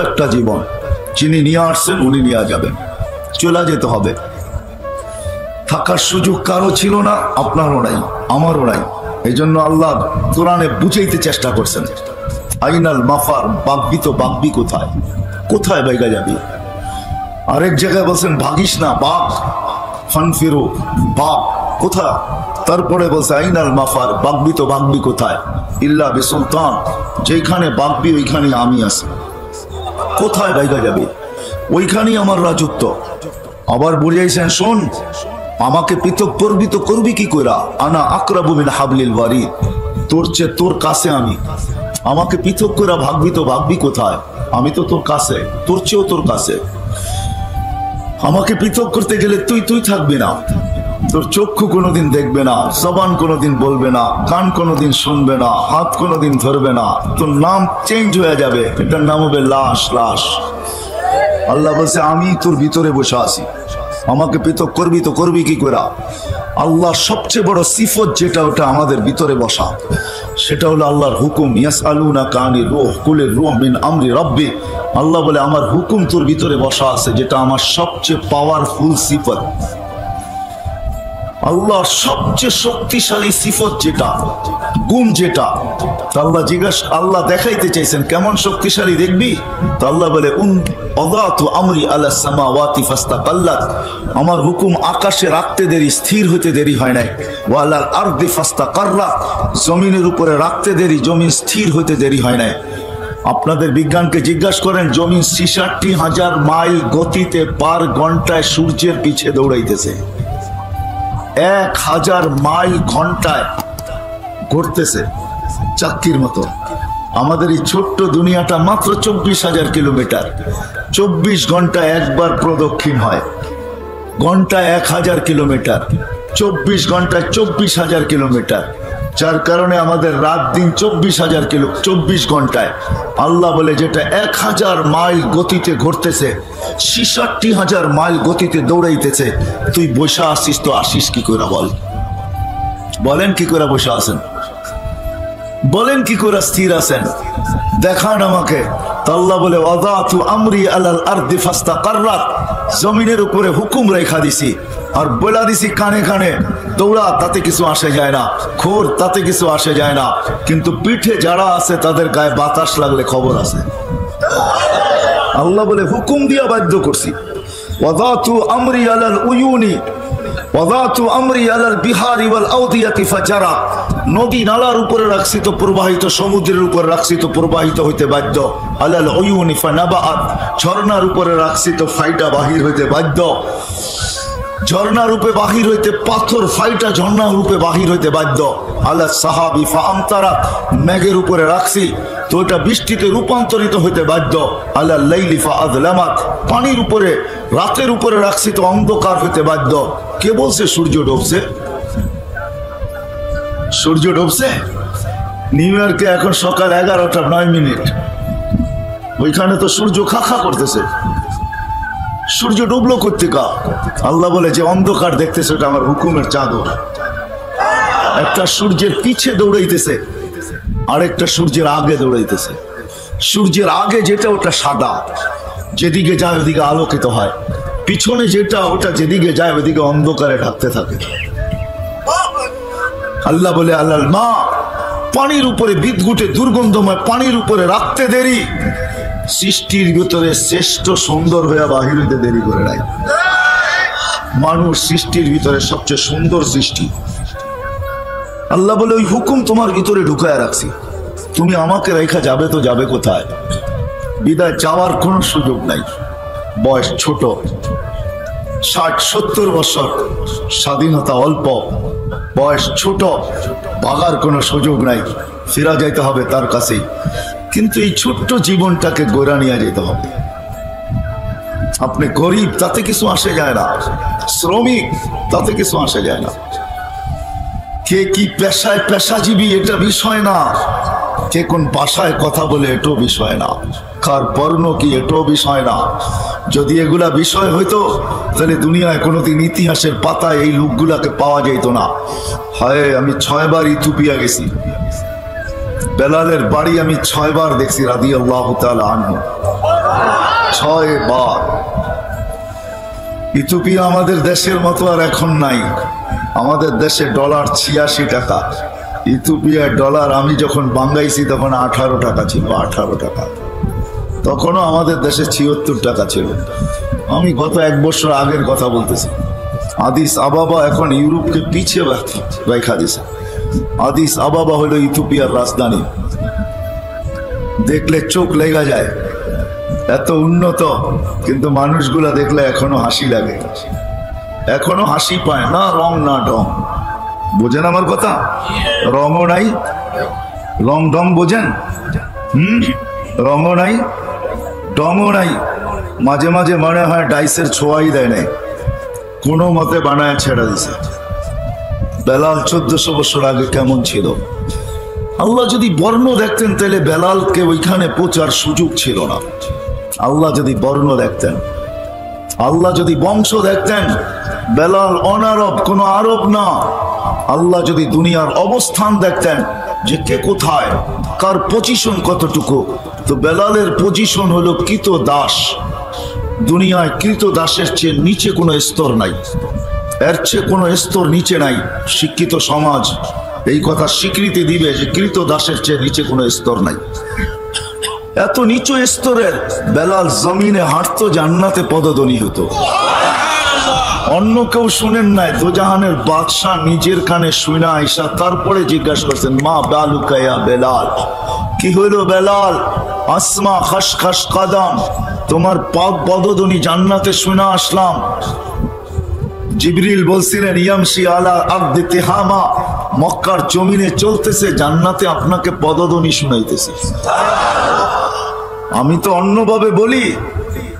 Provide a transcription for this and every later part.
একটা জীবন, যিনি নিয়ে আসছেন উনি নিয়ে যাবেন, চলে যেতে হবে। থাকার সুযোগ কারো ছিল না, আপনারও নাই, আমারও নাই। এই জন্য আল্লাহ কোরআনে বুঝাইতে চেষ্টা করছেন, আইনাল মাফার, বাগবি তো বাগবি কোথায়, কোথায় বাইগা যাবি। আরেক জায়গায় বলছেন ভাগিস না, বাঘ, ফানফিরো, বাঘ কোথায়। তারপরে বলছে আইনাল মাফার, বাগবি তো বাগবি কোথায়, ইল্লা বিসুলতান, যেখানে বাগবি ওইখানে আমি আছি, কোথায় বাইগা যাবি, ওইখানেই আমার রাজত্ব। আবার বুঝাইছেন, শোন, আমাকে পৃথক করবি তো করবি কি কইরা, আনা আকরাবু মিন হাবলিল ওয়ারিদ, তোর চেয়ে তোর কাছে আমি, আমাকে পৃথক করে ভাগবি তো ভাগবি কোথায়, আমি তো তোর কাছে, তোর চেয়েও তোর কাছে। আমাকে পৃথক করতে গেলে তুই থাকবি না, তোর চক্ষু কোনোদিন দেখবে না, জবান কোনোদিন বলবে না, কান কোনোদিন শুনবে না, হাত কোনোদিন ধরবে না, তোর নাম চেঞ্জ হয়ে যাবে, এটার নাম হবে লাশ। লাশ। আল্লাহ বলছে আমি তোর ভিতরে বসে আছি, আমাকে পৃথক করবি তো করবি কি করে। আল্লাহ সবচেয়ে বড় সিফত যেটা, ওটা আমাদের ভিতরে বসা, সেটা হলো আল্লাহর হুকুম। ইয়াসআলুনাকা আনির রূহ কুলির রূহ মিন আমরি রাব্বি, আল্লাহ বলে আমার হুকুম তোর ভিতরে বসা আছে, যেটা আমার সবচেয়ে পাওয়ারফুল সিফত। আল্লাহর সবচেয়ে শক্তিশালী সিফত যেটা, গুণ যেটা, আল্লাহ আল্লাহ দেখাইতে চাইছেন কেমন শক্তিশালী দেখবি। তো আল্লাহ বলে ওয়াদাতু আমরি আলাস সামাওয়াতি ফাস্তাকাল্লাত, আমার হুকুম আকাশে রাখতে দেরি, স্থির হতে দেরি হয় নাই। ওয়া আলাল আরদি ফাস্তাকাররাত, জমিনের উপরে রাখতে দেরি, জমিন স্থির হতে দেরি হয় নাই। আপনাদের বিজ্ঞানকে জিজ্ঞাসা করেন, জমিন ৬৬,০০০ মাইল গতিতে পার ঘন্টায় সূর্যের পিছে দৌড়াইতেছে, ১,০০০ মাইল ঘন্টায় ঘুরতেছে চাক্কির মতো। আমাদের এই ছোট্ট দুনিয়াটা মাত্র ২৪,০০০ কিলোমিটার, ২৪ ঘন্টায় একবার প্রদক্ষিণ হয়, ঘন্টায় ১,০০০ কিলোমিটার, ২৪ ঘন্টায় ২৪,০০০ কিলোমিটার, যার কারণে আমাদের রাত দিন ২৪ ঘন্টায়। আল্লাহ বলে যেটা ১,০০০ মাইল গতিতে ঘুরতেছে, ৬৬,০০০ মাইল গতিতে দৌড়াইতেছে, তুই বসে আসিস তো আসিস কি করে, বলেন কি করে বসে আছেন, বলেন কি করে স্থির আছেন, দেখান আমাকে। আল্লাহ বলে ওয়াদাতু আমরি আলাল আরদি ফাস্তাকাররাত, জমিনের উপরে হুকুম রেখা দিছি আর বলা দিছি কানে কানে দৌড়া, তাতে কিছু আসে যায় না, খোর তাতে কিছু আসে যায় না, কিন্তু পিঠে যারা আছে তাদের গায়ে বাতাস লাগলে খবর আছে। আল্লাহ বলে হুকুম দিয়া বাধ্য করছি। ওয়াদাতু আমরি আলাল উয়ুনি ওয়াদাতু আমরি আলাল বিহারি ওয়াল আওদিয়াতি ফাজারা, নদী নালার উপরে রাখছি তো প্রবাহিত, সমুদ্রের উপরে রাখছি তো প্রবাহিত হইতে বাধ্য। আলাল উয়ুনি ফানাবাআত, ঝর্ণার উপরে রাখছি তো ফাইটা বাহির হইতে বাধ্য। ঝর্ণা রূপে বাহির হইতে পাথর ফাইটা ঝর্ণা রূপে বাহির হইতে বাধ্য। আলা সাহাবি ফাআমতারা, মেঘের উপরে রাখছি তো এটা বৃষ্টিতে রূপান্তরিত হইতে বাধ্য। আলা লাইলি ফাআযলামাত, পানির উপরে রাতের উপরে রাখছি তো অন্ধকার হইতে বাধ্য। কে বলছে সূর্য ডুবছে? সূর্য ডুবছে নিউ ইয়র্কে এখন সকাল 11:09, ওইখানে তো সূর্য খাখা করতেছে। সূর্য ডুবলো কোত্থেকা? আল্লাহ বলে যে অন্ধকার দেখতেছে ওটা আমার হুকুমের চাদর। একটা সূর্যের পিছে দৌড়াইতেছে, আরেকটা সূর্যের আগে দৌড়াইতেছে। সূর্যের আগে যেটা ওটা সাদা, যেদিকে যায় ওদিকে আলোকিত হয়, পিছনে যেটা ওটা যেদিকে যায় ওদিকে অন্ধকারে ঢাকতে থাকে। আল্লাহ বলে আল্লাহর মা, পানির উপরে বিদঘুটে দুর্গন্ধময় পানির উপরে রাখতে দেরি, সৃষ্টির ভিতরে শ্রেষ্ঠ সুন্দর হয়ে বাহির হইতে দেরি করে নাই। মানুষ সৃষ্টির ভিতরে সবচেয়ে সুন্দর সৃষ্টি। আল্লাহ বলে ওই হুকুম তোমার ভিতরে ঢুকায় রাখছি, তুমি আমাকে রেখা যাবে তো যাবে কোথায়? বিদায় যাওয়ার কোনো সুযোগ নাই। বয়স ছোট, 60-70 বছর, স্বাধীনতা অল্প, বয়স ছোট, ভাগার কোনো সুযোগ নাই, ফিরা যাইতে হবে তার কাছেই। কিন্তু এই ছোট্ট জীবনটাকে গোড়া নিয়ে যেতে হবে। আপনি গরিব তাতে কিছু আসে যায় না, শ্রমিক তাতে কিছু আসে যায় না, কে কি পেশায় পেশাজীবী এটা বিষয় না, কে কোন ভাষায় কথা বলে এটাও বিষয় না, কার বর্ণ কি এটাও বিষয় না। যদি এগুলা বিষয় হইতো তাহলে দুনিয়ায় কোনোদিন ইতিহাসের পাতায় এই লোকগুলাকে পাওয়া যেত না। হয় আমি 6 বার ইথিওপিয়া গেছি, বেলালের বাড়ি আমি 6 বার দেখছি রাদিয়াল্লাহু তাআলা আনহু। 6 বার। ইথিওপিয়া আমাদের দেশের মতো আর এখন নাই। আমাদের দেশে ডলার 86 টাকা, ইথিওপিয়ার ডলার আমি যখন বাঙ্গাইছি তখন 18 টাকা ছিল, 18 টাকা। তখনও আমাদের দেশে 76 টাকা ছিল। আমি গত 1 বছর আগের কথা বলতেছি। আদিস আবাবা এখন ইউরোপকে পিছিয়ে রেখা দিছে। আদিস আবাবা হলো ইথিওপিয়ার রাজধানী। দেখলে চোখ লেগে যায়, এত উন্নত, কিন্তু মানুষগুলা দেখলে এখনো হাসি লাগে, এখনো হাসি পায় না, রং না ডং। বোঝেন আমার কথা? রঙও নাই, রং ডং বোঝেন? রঙও নাই, ডংও নাই। মাঝে মাঝে মনে হয় ডাইসের ছোঁয়াই দেয় নাই, কোনো মতে বানায় ছেড়ে দিছে। বেলাল 1400 বছর আগে কেমন ছিল? আল্লাহ যদি বর্ণ দেখতেন তাহলে বেলালকে ওইখানে পৌঁছার সুযোগ ছিল না। আল্লাহ যদি বর্ণ দেখতেন, আল্লাহ যদি বংশ দেখতেন, বেলাল অনারব, কোনো আরব না। আল্লাহ যদি দুনিয়ার অবস্থান দেখতেন যে কে কোথায়, কার পজিশন কতটুকু, তো বেলালের পজিশন হলো কৃত দাস। দুনিয়ায় কৃত দাসের চেয়ে নিচে কোনো স্তর নাই, এর চেয়ে কোনো স্তর নিচে নাই। শিক্ষিত সমাজ এই কথা স্বীকৃতি দিবে যে কৃত দাসের চেয়ে নিচে কোনো স্তর নাই। এত নিচু স্তরের বেলাল জমিনে হাঁটতো, জান্নাতে পদধ্বনি হতো। অন্য কেউ শুনেন নাই, দোজাহানের বাদশাহ নিজের কানে শুনা আইসা তারপরে জিজ্ঞাসা করছেন, মা বালুকায়া বেলাল, কি হইল বেলাল? আসমা খাস খাস কাদাম, তোমার পদধ্বনি জান্নাতে শুনা আসলাম। জিবরিল বলছিলেন, ইয়ামশি আলা আরদি তিহামা, মক্কার জমিনে চলতেছে, জান্নাতে আপনাকে পদধ্বনি শুনাইতেছে। আমি তো অন্যভাবে বলি,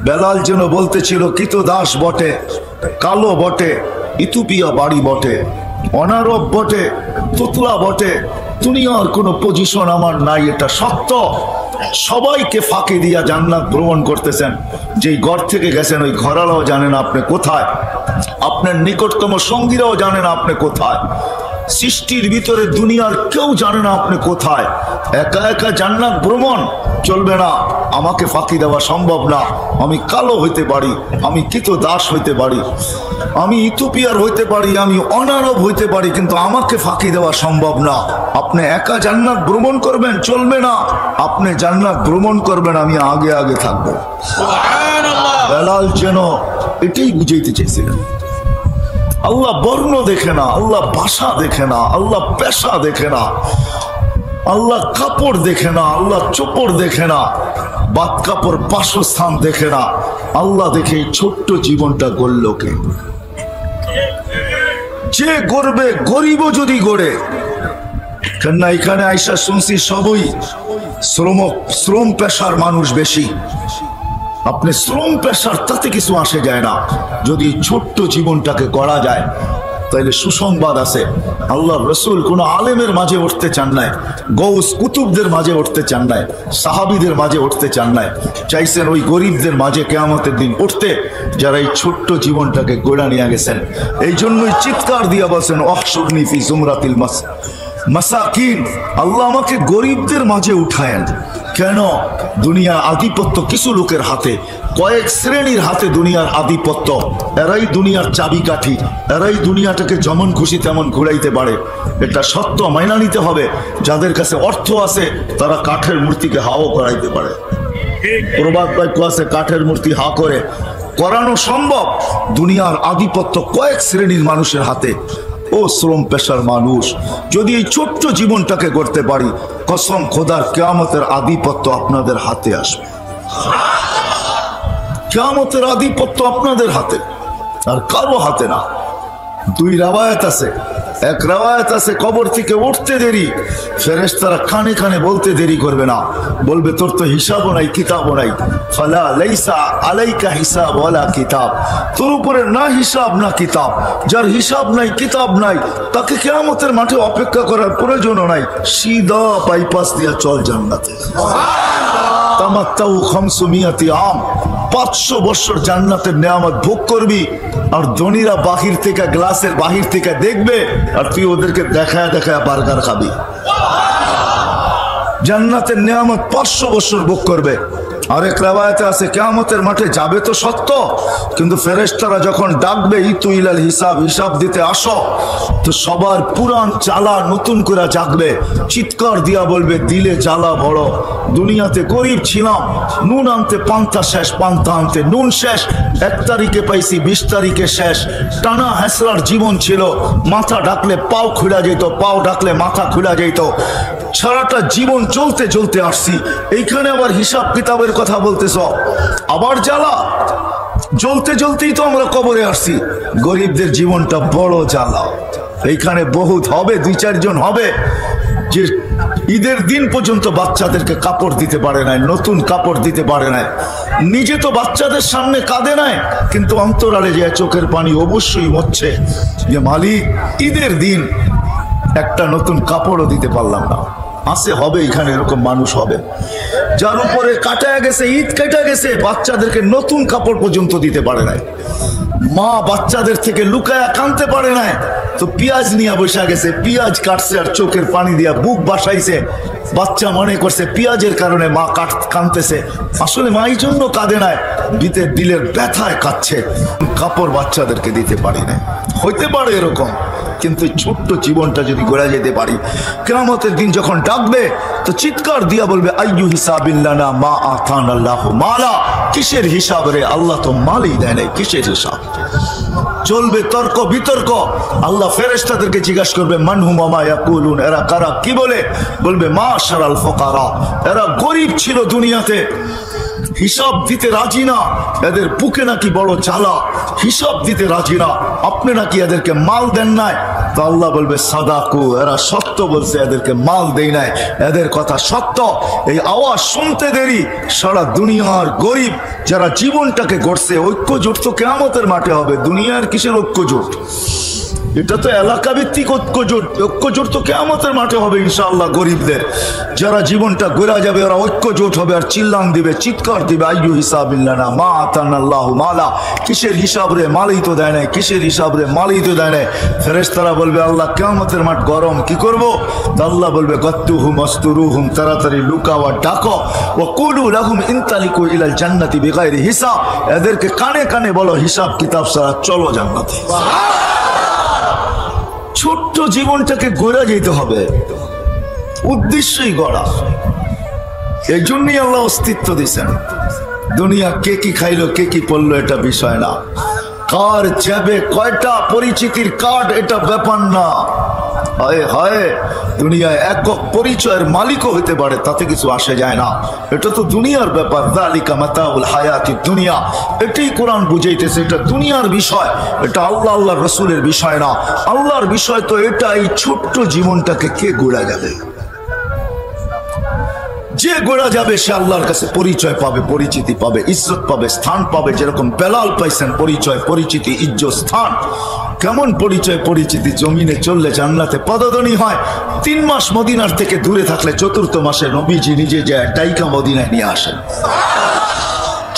বেলাল যেন বলতেছিল কৃত দাস বটে, কালো বটে, ইথিওপিয়া বাড়ি বটে, অনারব বটে, তুতলা বটে, দুনিয়ার কোনো পজিশন আমার নাই, এটা সত্য। সবাইকে ফাঁকি দিয়া জান্নাত ভ্রমণ করতেছেন। যেই ঘর থেকে গেছেন ওই ঘরালাও জানেন আপনি কোথায়, আপনার নিকটতম সঙ্গীরাও জানেন আপনি কোথায়, সৃষ্টির ভিতরে দুনিয়ার কেউ জানে না আপনি কোথায়। একা একা জান্নাত ভ্রমণ চলবে না, আমাকে ফাঁকি দেওয়া সম্ভব না। আমি কালো হইতে পারি, আমি কৃত দাস হইতে পারি, আমি ইথিওপিয়ার হইতে পারি, আমি অনারব হইতে পারি, কিন্তু আমাকে ফাঁকি দেওয়া সম্ভব না। আপনি একা জান্নাত ভ্রমণ করবেন, চলবে না। আপনি জান্নাত ভ্রমণ করবেন, আমি আগে আগে থাকবো। বেলাল যেন এটাই বুঝাইতে চেয়েছিলেন। আল্লাহ বর্ণ দেখে না, আল্লাহ ভাষা দেখে না, আল্লাহ পেশা দেখে না, আল্লাহ কাপড় দেখে না, আল্লাহ চোপড় দেখে না, বাদ কাপড় বাসস্থান দেখে না। আল্লাহ দেখে ছোট্ট জীবনটা গড়ল কে? যে গড়বে, গরিব যদি গড়ে। কেননা এখানে আইসা শুনছি সবই শ্রম পেশার মানুষ বেশি। আপনি শ্রম পেশার তাতে কিছু আসে যায় না। যদি ছোট্ট জীবনটাকে গড়া যায় তাহলে সুসংবাদ আছে। আল্লাহ রসুল কোন আলেমের মাঝে উঠতে চান নাই, গৌস কুতুবদের মাঝে উঠতে চান নাই, সাহাবিদের মাঝে উঠতে চান নাই, চাইছেন ওই গরিবদের মাঝে কিয়ামতের দিন উঠতে, যারা এই ছোট্ট জীবনটাকে গড়া নিয়ে গেছেন। এই জন্যই চিৎকার দিয়া বলছেন, অহশুরনি ফি জুমরাতিল মাসাকিন, আল্লাহ আমাকে গরিবদের মাঝে উঠায়েন। কেন? দুনিয়ার আধিপত্য কিছু লোকের হাতে, কয়েক শ্রেণীর হাতে দুনিয়ার আধিপত্য। এরাই দুনিয়ার চাবিকাঠি, এরাই দুনিয়াটাকে যেমন খুশি তেমন ঘুরাইতে পারে। এটা সত্য, মাইনা নিতে হবে। যাদের কাছে অর্থ আছে তারা কাঠের মূর্তিকে হাও করাইতে পারে। প্রবাদ বাক্য আছে, কাঠের মূর্তি হা করে করানো সম্ভব। দুনিয়ার আধিপত্য কয়েক শ্রেণীর মানুষের হাতে। ও শ্রম পেশার মানুষ, যদি এই ছোট্ট জীবনটাকে করতে পারি, কসম খোদার কিয়ামতের আধিপত্য আপনাদের হাতে আসবে। কিয়ামতের আধিপত্য আপনাদের হাতে, আর কারো হাতে না। দুই রাওয়ায়াত আছে। এক রাওয়ায়াত আছে, কবর থেকে উঠতে দেরি, ফেরেশতারা কানে কানে বলতে দেরি করবে না, বলবে তোর তো হিসাবও নাই, কিতাবও নাই। ফালা লাইসা আলাইকা হিসাব ওয়ালা কিতাব, তোর উপরে না হিসাব না কিতাব। যার হিসাব নাই, কিতাব নাই, তাকে কিয়ামতের মাঠে অপেক্ষা করার প্রয়োজনও নাই। সিধা বাইপাস দিয়া চল জান্নাতে। তামাত্তাউ 500 আম, 500 বছর জান্নাতের নেয়ামত ভোগ করবি। আর ধনীরা বাহির থেকে, গ্লাসের বাহির থেকে দেখবে, আর তুই ওদেরকে দেখায় দেখায় বার্গার খাবি। জান্নাতের নেয়ামত 500 বছর ভোগ করবে। আরেক রাওয়ায়াতে আছে কিয়ামতের মাঠে যাবে তো সত্য, কিন্তু ফেরেশতারা যখন ডাকবে ইতু ইলাল হিসাব, হিসাব দিতে আসো, তো সবার পুরান জ্বালা নতুন করে জাগবে, চিৎকার দিয়া বলবে দিলে জ্বালা বড়, দুনিয়াতে গরিব ছিলাম, নুন আনতে পান্তা শেষ, পান্তা আনতে নুন শেষ, 1 তারিখে পাইছি 20 তারিখে শেষ, টানা হেসরার জীবন ছিল, মাথা ডাকলে পাও খুলে যেত, পাও ডাকলে মাথা খুলে যেত, সারাটা জীবন চলতে চলতে আসছি, এইখানে আবার হিসাব কিতাবের কথা বলতেছ, আবার জ্বালা, জ্বলতে জ্বলতেই তো আমরা কবরে আসছি। গরিবদের জীবনটা বড় জ্বালা। এইখানে বহুত হবে, 2-4 জন হবে যে ঈদের দিন পর্যন্ত বাচ্চাদেরকে কাপড় দিতে পারে নাই, নতুন কাপড় দিতে পারে নাই, নিজে তো বাচ্চাদের সামনে কাঁদে নাই, কিন্তু অন্তরালে যে চোখের পানি অবশ্যই হচ্ছে যে মালিক ঈদের দিন একটা নতুন কাপড়ও দিতে পারলাম না। আছে, হবে, এখানে এরকম মানুষ হবে যার উপরে কাটায় গেছে, ঈদ কাটা গেছে, বাচ্চাদেরকে নতুন কাপড় পর্যন্ত দিতে পারে নাই, মা বাচ্চাদের থেকে লুকায়া কানতে পারে নাই, তো পেঁয়াজ নিয়ে বসে গেছে, পেঁয়াজ কাটছে আর চোখের পানি দিয়া বুক বাসাইছে, বাচ্চা মনে করছে পেঁয়াজের কারণে মা কাঁদতেছে, আসলে মা এই জন্য কাঁদে নাই, দিলের ব্যথায় কাঁদছে, কাপড় বাচ্চাদেরকে দিতে পারি না। হইতে পারে এরকম, কিন্তু ছোট্ট জীবনটা যদি গড়া যেতে পারি, কিয়ামতের দিন যখন ডাকবে তো চিৎকার দিয়া বলবে আইয়ু হিসাবিল্লানা মা আতানাল্লাহু মালা, কিসের হিসাব রে, আল্লাহ তো মালই দেয় নাই, কিসের হিসাব? চলবে তর্ক বিতর্ক। আল্লাহ ফেরেশতাদেরকে জিজ্ঞাসা করবে মানহুম ওয়া মা ইয়াকুলুন, এরা কারা, কি বলে? বলবে মাশারাল ফুকারা, এরা গরিব ছিল দুনিয়াতে, হিসাব দিতে রাজি না, এদের বুকে নাকি বড় জ্বালা, হিসাব দিতে রাজি না, আপনি নাকি এদেরকে মাল দেন নাই। তো আল্লাহ বলবে সাদাকু, এরা সত্য বলছে, এদেরকে মাল দেই নাই, এদের কথা সত্য। এই আওয়াজ শুনতে দেরি, সারা দুনিয়ার গরিব যারা জীবনটাকে গড়ছে, ঐক্যজোট তো কিয়ামতের মাঠে হবে, দুনিয়ার কিসের ঐক্যজোট? এটা তো এলাকা ভিত্তিক ঐক্যজোট, ঐক্যজোট তো কিয়ামতের মাঠে হবে ইনশাআল্লাহ। গরিবদের যারা জীবনটা গড়া যাবে ওরা ঐক্যজোট হবে আর চিল্লান দিবে, চিৎকার দিবে আইয়ু হিসাবিল্লানা মা আতানাল্লাহু মালা, কিসের হিসাব রে, মালই তো দেয় নাই, কিসের হিসাব রে, মালই তো দেয় নাই। ফেরেশতারা বলবে আল্লাহ কিয়ামতের মাঠ গরম, কি করব? আল্লাহ বলবে গত্তুহুম আস্তুরুহুম, তাড়াতাড়ি লুকাও আর ডাকো, ওয়া কুলু লাহুম ইনতালিকু ইলাল জান্নাতি বিগাইরি হিসাব, এদেরকে কানে কানে বলো হিসাব কিতাব ছাড়া চলো জান্নাতে। ছোট্ট জীবনটাকে গড়া যেতে হবে, উদ্দেশ্যই গড়া, এই জন্যই আল্লাহ অস্তিত্ব দিয়েছেন। দুনিয়া কে কি খাইলো, কে কি পড়লো এটা বিষয় না, কার যাবে কয়টা পরিচিতির কার্ড এটা ব্যাপার না। হায় হায়, দুনিয়ায় একক পরিচয়ের মালিকও হতে পারে, তাতে কিছু আসে যায় না, এটা তো দুনিয়ার ব্যাপার। যালিকা মাতাউল হায়াতিদ দুনিয়া, এটাই কোরআন বুঝাইতেছে, এটা দুনিয়ার বিষয়, এটা আল্লাহ আল্লাহর রাসূলের বিষয় না। আল্লাহর বিষয় তো এটা, এই ছোট্ট জীবনটাকে কে গড়া যাবে? যে গড়া যাবে সে আল্লাহর কাছে পরিচয় পাবে, পরিচিতি পাবে, ইজ্জত পাবে, স্থান পাবে। যেরকম বেলাল পাইছেন পরিচয়, পরিচিতি, ইজ্জত, স্থান। কেমন পরিচয় পরিচিতি? জমিনে চললে জান্নাতে পদধ্বনি হয়। 3 মাস মদিনার থেকে দূরে থাকলে 4th মাসে নবীজি নিজে যায় ডাইকা মদিনায় নিয়ে আসেন।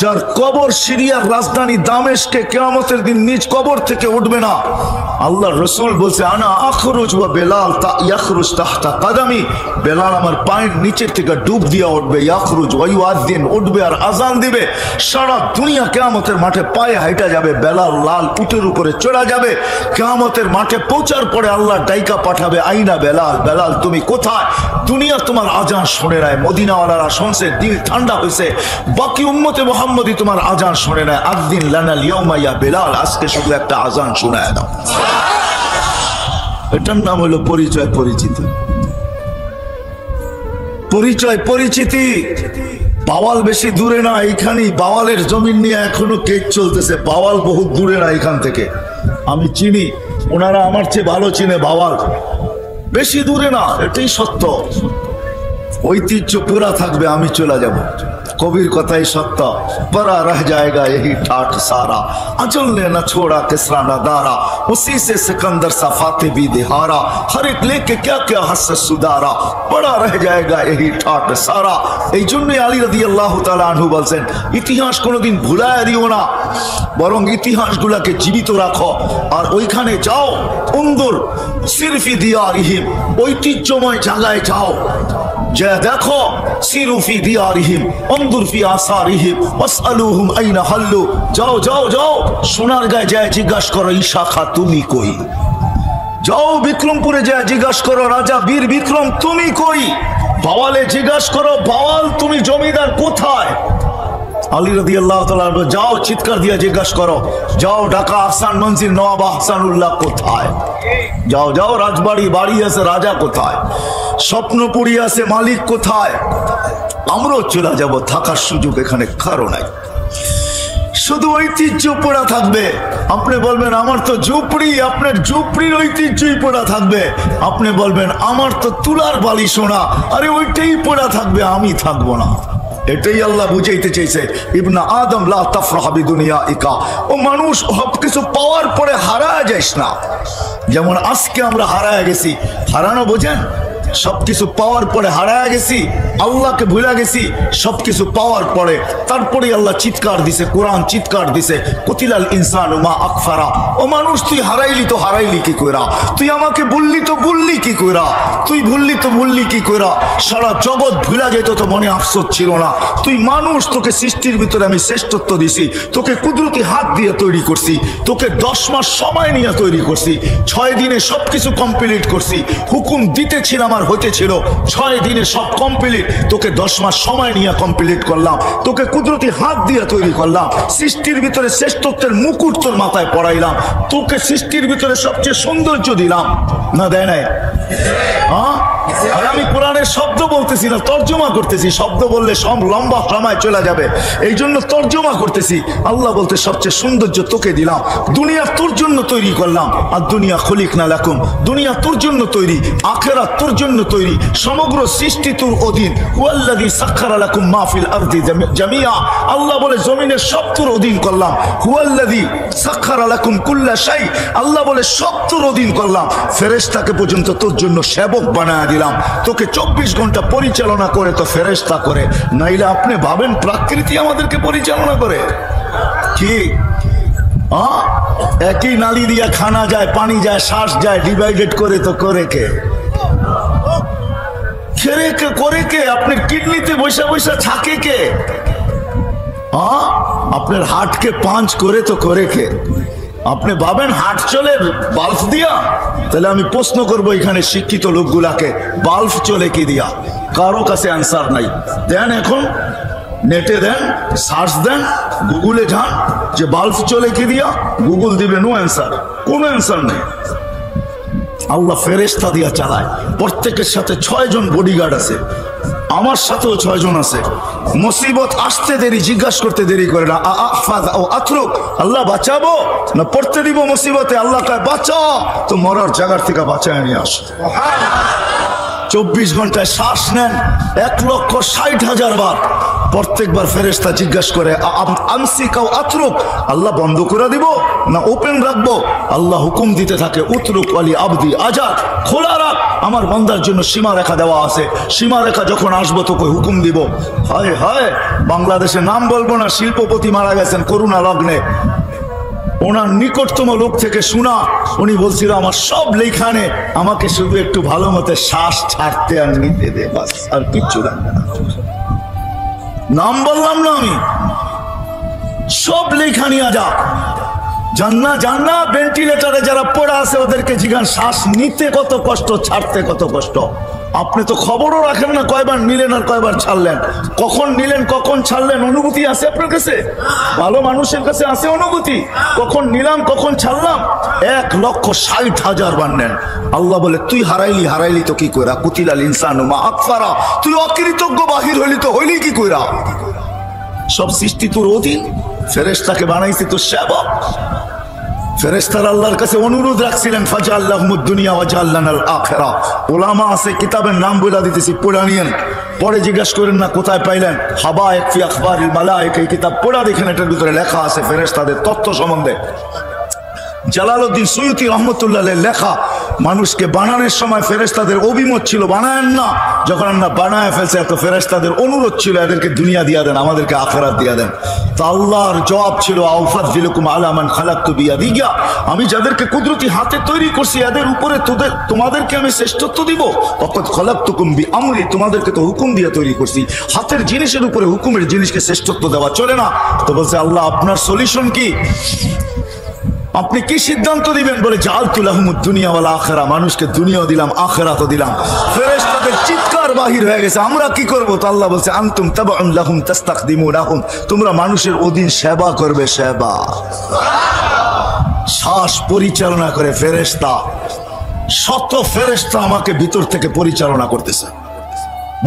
যার কবর সিরিয়ার রাজধানী দামেস্কে, কিয়ামতের দিন নিজ কবর থেকে উঠবে না। আল্লাহর রাসূল বলছে আনা আখরুজ ওয়া বেলাল ইয়াখরুজ তাহতা কদমি, বেলাল আমার পায়ের নিচের থেকে ডুব দিয়ে উঠবে, ইয়াখরুজ ওয়া ইউআযিন, উঠবে আর আজান দিবে। সারা দুনিয়া কিয়ামতের মাঠে পায়ে হাঁটা যাবে, বেলাল লাল উটের উপরে চড়া যাবে। কিয়ামতের মাঠে পৌঁছার পরে আল্লাহ ডাইকা পাঠাবে আইনা বেলাল, বেলাল তুমি কোথায়? দুনিয়া তোমার আজান শুনে নাই, মদিনাওয়ালারা শুনছে, দিল ঠান্ডা হয়েছে, বাকি উম্মতে মুহাম্মদি তোমার আজান শুনে নাই। আযিন লানাল ইয়াউমা ইয়া বেলাল, আজকে শুধু একটা আজান শোনায় দাও। এটার নাম হলো পরিচয় পরিচিতি। পরিচয় পরিচিতি। বাওয়াল বেশি দূরে না, এইখানেই বাওয়ালের জমিন নিয়ে এখনো কেস চলতেছে। বাওয়াল বহুত দূরে না এখান থেকে, আমি চিনি, ওনারা আমার চেয়ে ভালো চিনে। বাওয়াল বেশি দূরে না, এটাই সত্য। ঐতিহ্য পুরা থাকবে, আমি চলে যাব। কবির কথাই সত্য, পরা রহ जाएगा यही ठाठ सारा, अजल ने न छोड़ा किसरा न दारा, उसी से सिकंदर सा फाते भी दिहारा, हर एक लेके क्या क्या हस सुधारा, पड़ा रह जाएगा यही ठाठ सारा। এই জন্যই আলী রাদিয়াল্লাহু তাআলা আনহু বলছেন, ইতিহাস কোনোদিন ভুলায় দিও না, বরং ইতিহাসগুলোকে জীবিত রাখো। আর ওইখানে যাও, উনদুর সিরফি দিয়ারিহিম, ঐতিহ্যময় জায়গায় যাও, যে দেখো সিরু ফি দিয়ারিহিম উনদুর ফি আসারিহিম ওয়াসআলুহুম আইনা হাল্লু, যাও যাও যাও সোনার গায়ে যায় জিজ্ঞাসা করো ঈশা খাতুনি কই, যাও বিক্রমপুরে যায় জিজ্ঞাসা করো রাজা বীর বিক্রম তুমি কই, বাওয়ালে জিজ্ঞাসা করো বাওয়াল তুমি জমিদার কোথায়। আলী রাদিয়াল্লাহু তাআলা যাও চিৎকার দিয়ে জিজ্ঞাসা করো, যাও ঢাকা আহসান মঞ্জিল নওয়াব আহসানুল্লাহ কোথায়, যাও যাও রাজবাড়ি বাড়ি আছে রাজা কোথায়, স্বপ্নপুরী আছে মালিক কোথায়। আমরাও চলে যাব, থাকার সুযোগ এখানে কারো নাই, শুধু ঐতিহ্য পড়া থাকবে। আপনি বলবেন আমার তো ঝুপড়ি, আপনার ঝুপড়ির ঐতিহ্যই পড়া থাকবে। আপনি বলবেন আমার তো তুলার বালি সোনা, আরে ওইটাই পড়া থাকবে, আমি থাকবো না। এটাই আল্লাহ বুঝাইতে চাইছে, ইবনা আদম লা তাফরাহ বিদুনিয়াইকা, ও মানুষ সব কিছু পাওয়ার পরে হারায় যাইস না। যেমন আজকে আমরা হারায় গেছি, হারানো বোঝেন, সবকিছু পাওয়ার পরে হারায় গেছি, আল্লাহকে ভুলে গেছি। সবকিছু পাওয়ার পরে তারপরে আল্লাহ চিৎকার দিছে, কোরআন চিৎকার দিছে, কুতিলাল ইনসানু মা আকফারা, ও মানুষ তুই হারাইলি তো হারাইলি কি কইরা, তুই আমাকে বললি তো বললি কি কইরা, তুই ভুললি তো ভুললি কি কইরা, সারা জগৎ ভুলা যেত তো মনে আফসোস ছিল না। তুই মানুষ, তোকে সৃষ্টির ভিতরে আমি শ্রেষ্ঠত্ব দিছি, তোকে কুদরতি হাত দিয়ে তৈরি করছি, তোকে 10 মাস সময় নিয়ে তৈরি করছি, 6 দিনে সবকিছু কমপ্লিট করছি, হুকুম দিতেছিলাম আর হইতেছিল, 6 দিনে সব কমপ্লিট, তোকে 10 মাস সময় নিয়ে কমপ্লিট করলাম, তোকে কুদরতি হাত দিয়ে তৈরি করলাম, সৃষ্টির ভিতরে শ্রেষ্ঠত্বের মুকুট তোর মাথায় পড়াইলাম, তোকে সৃষ্টির ভিতরে সবচেয়ে সৌন্দর্য দিলাম, না দেয় নাই? হ্যাঁ, আর আমি কোরআনের শব্দ বলতেছি না, তর্জমা করতেছি। শব্দ বললে সব লম্বা সময় চলে যাবে, এই জন্য তর্জমা করতেছি। আল্লাহ বলতে সবচেয়ে সৌন্দর্য তোকে দিলাম, দুনিয়া তোর জন্য তৈরি করলাম, আর দুনিয়া খলিকনা লাকুম, দুনিয়া তোর জন্য তৈরি, আখিরাত তোর জন্য তৈরি, সমগ্র সৃষ্টি তোর অধীন। হুয়াল্লাযী সাখখারা লাকুম মা ফিল আরদি জামিয়া, আল্লাহ বলে জমিনের সব তোর অধীন করলাম। হুয়াল্লাযী সাখখারা লাকুম কুল্লা শাই, আল্লাহ বলে সব তোর অধীন করলাম। ফেরেশতাকে পর্যন্ত তোর জন্য সেবক বানায় দিলাম, তোকে 24 ঘন্টা পরিচালনা করে তো ফেরেশতা করে, নাইলে আপনি ভাবেন প্রকৃতি আমাদেরকে পরিচালনা করে কি? একই নালী দিয়া খানা যায়, পানি যায়, শ্বাস যায়, ডিভাইডেড করে তো করে কে? করে কে? আপনার কিডনিতে বৈশা বৈশা থাকে কে? আপনার হার্টকে পাঞ্চ করে তো করে কে? আপনি ভাবেন হার্ট চলে বাল্ব দিয়া? তাহলে আমি প্রশ্ন করবো এখানে শিক্ষিত লোকগুলাকে, বাল্ব চলে কি দিয়া? কারো কাছে অ্যান্সার নাই। দেন এখন নেটে দেন, সার্চ দেন, গুগলে যান যে বাল্ব চলে কি দিয়া, গুগল দিবে নো অ্যান্সার, কোনো অ্যান্সার নেই। আল্লাহ ফেরেশতা দিয়া চালায়, প্রত্যেকের সাথে 6 জন বডিগার্ড আছে, আমার সাথেও 6 জন আছে। মুসিবত আসতে দেরি, জিজ্ঞাসা করতে দেরি করে না, আতরুক, আল্লাহ বাঁচাবো না পড়তে দিব মুসিবতে? আল্লাহ কয় বাঁচা, তো মরার জায়গার থেকে বাঁচায় নিয়ে আস। 24 ঘন্টায় শ্বাস নেন 1,60,000 বার, প্রত্যেকবার ফেরেশতা জিজ্ঞাসা করে আমসিকাও আতরুক, আল্লাহ বন্ধ করে দিব না ওপেন রাখবো? আল্লাহ হুকুম দিতে থাকে উতরুক আলী আবদি আজাদ, খোলা রাখ, আমার বান্দার জন্য সীমা রেখা দেওয়া আছে, সীমা রেখা যখন আসবো তোকে হুকুম দিব। হায় হায়, বাংলাদেশে নাম বলবো না, শিল্পপতি মারা গেছেন করোনা লগ্নে, ওনার নিকটতম লোক থেকে শোনা, উনি বলছিল আমার সব লেখানে, আমাকে শুধু একটু ভালো মতো শ্বাস ছাড়তে আর নিতে দে, বাস, আর কিচ্ছু লাগবে না। নাম বললাম না আমি, সব লেখা নিয়ে যা, জান্না জান্না ভেন্টিলেটারে যারা পড়া আছে ওদেরকে জিজ্ঞান শ্বাস নিতে কত কষ্ট, ছাড়তে কত কষ্ট। আপনি তো খবরও রাখেন না কয়বার নিলেন আর কয়বার ছাড়লেন, কখন নিলেন কখন ছাড়লেন, অনুভূতি আছে আপনার কাছে? ভালো মানুষের কাছে আছে অনুভূতি, কখন নিলাম কখন ছাড়লাম? 1,60,000 বার নেন। আল্লাহ বলে তুই হারাইলি, হারাইলি তো কি কইরা, কুতিলাল ইনসানু মা আকফারা, তুই অকৃতজ্ঞ বাহির হইলি তো হইলি কি কইরা? সব সৃষ্টি তোর অধীন, ফেরেশতাকে বানাইছি তোর সেবক। ফেরেশতারা আল্লাহর কাছে অনুরোধ রাখছিলেন ফাজআল্লাহুমুদ দুনিয়া ওয়া জাআলনাল আখিরা। উলামা আছে, কিতাবের নাম বলে দিতেছি, পড়া নিয়েন, পরে জিজ্ঞাসা করেন না কোথায় পাইলেন। হাবায়েক ফি আখবারিল মালায়েকা, এই কিতাব পড়া দেখেন, এটার ভিতরে লেখা আছে ফেরেশতাদের তথ্য সম্বন্ধে। জালালউদ্দিন সুয়ুতি রহমতুল্লাহ লেখা, মানুষকে বানানোর সময় ফেরেশতাদের অভিমত ছিল বানায়েন না, যখন আমরা বানায় ফেলছে এত ফেরেশতাদের অনুরোধ ছিল এদেরকে দুনিয়া দিয়া দেন, আমাদেরকে আখিরাত দিয়া দেন। তা আল্লাহর জবাব ছিল আউফাযিলুকুম আলা মান খালাকতু বিয়াদিয়া, আমি যাদেরকে কুদরতি হাতে তৈরি করছি এদের উপরে তোমাদেরকে আমি শ্রেষ্ঠত্ব দিব। ওয়াকাদ খালাকতুকুম বিআমরি, তোমাদেরকে তো হুকুম দিয়ে তৈরি করছি, হাতের জিনিসের উপরে হুকুমের জিনিসকে শ্রেষ্ঠত্ব দেওয়া চলে না। তো বলছে আল্লাহ আপনার সলিউশন কি, আপনি কি সিদ্ধান্ত দিবেন? বলে জাআলতু লাহুমুদ দুনিয়া ওয়াল আখিরা, মানুষকে দুনিয়াও দিলাম আখিরাতও দিলাম। ফেরেশতাদের চিৎকার বাহির হয়ে গেছে, আমরা কি করব? তো আল্লাহ বলছে আনতুম তাবউন লাহুম তাস্তাখদিমুনাহুম, তোমরা মানুষের অধীন সেবা করবে, সেবা। শ্বাস পরিচালনা করে ফেরেশতা, শত ফেরেশতা আমাকে ভিতর থেকে পরিচালনা করতেছে,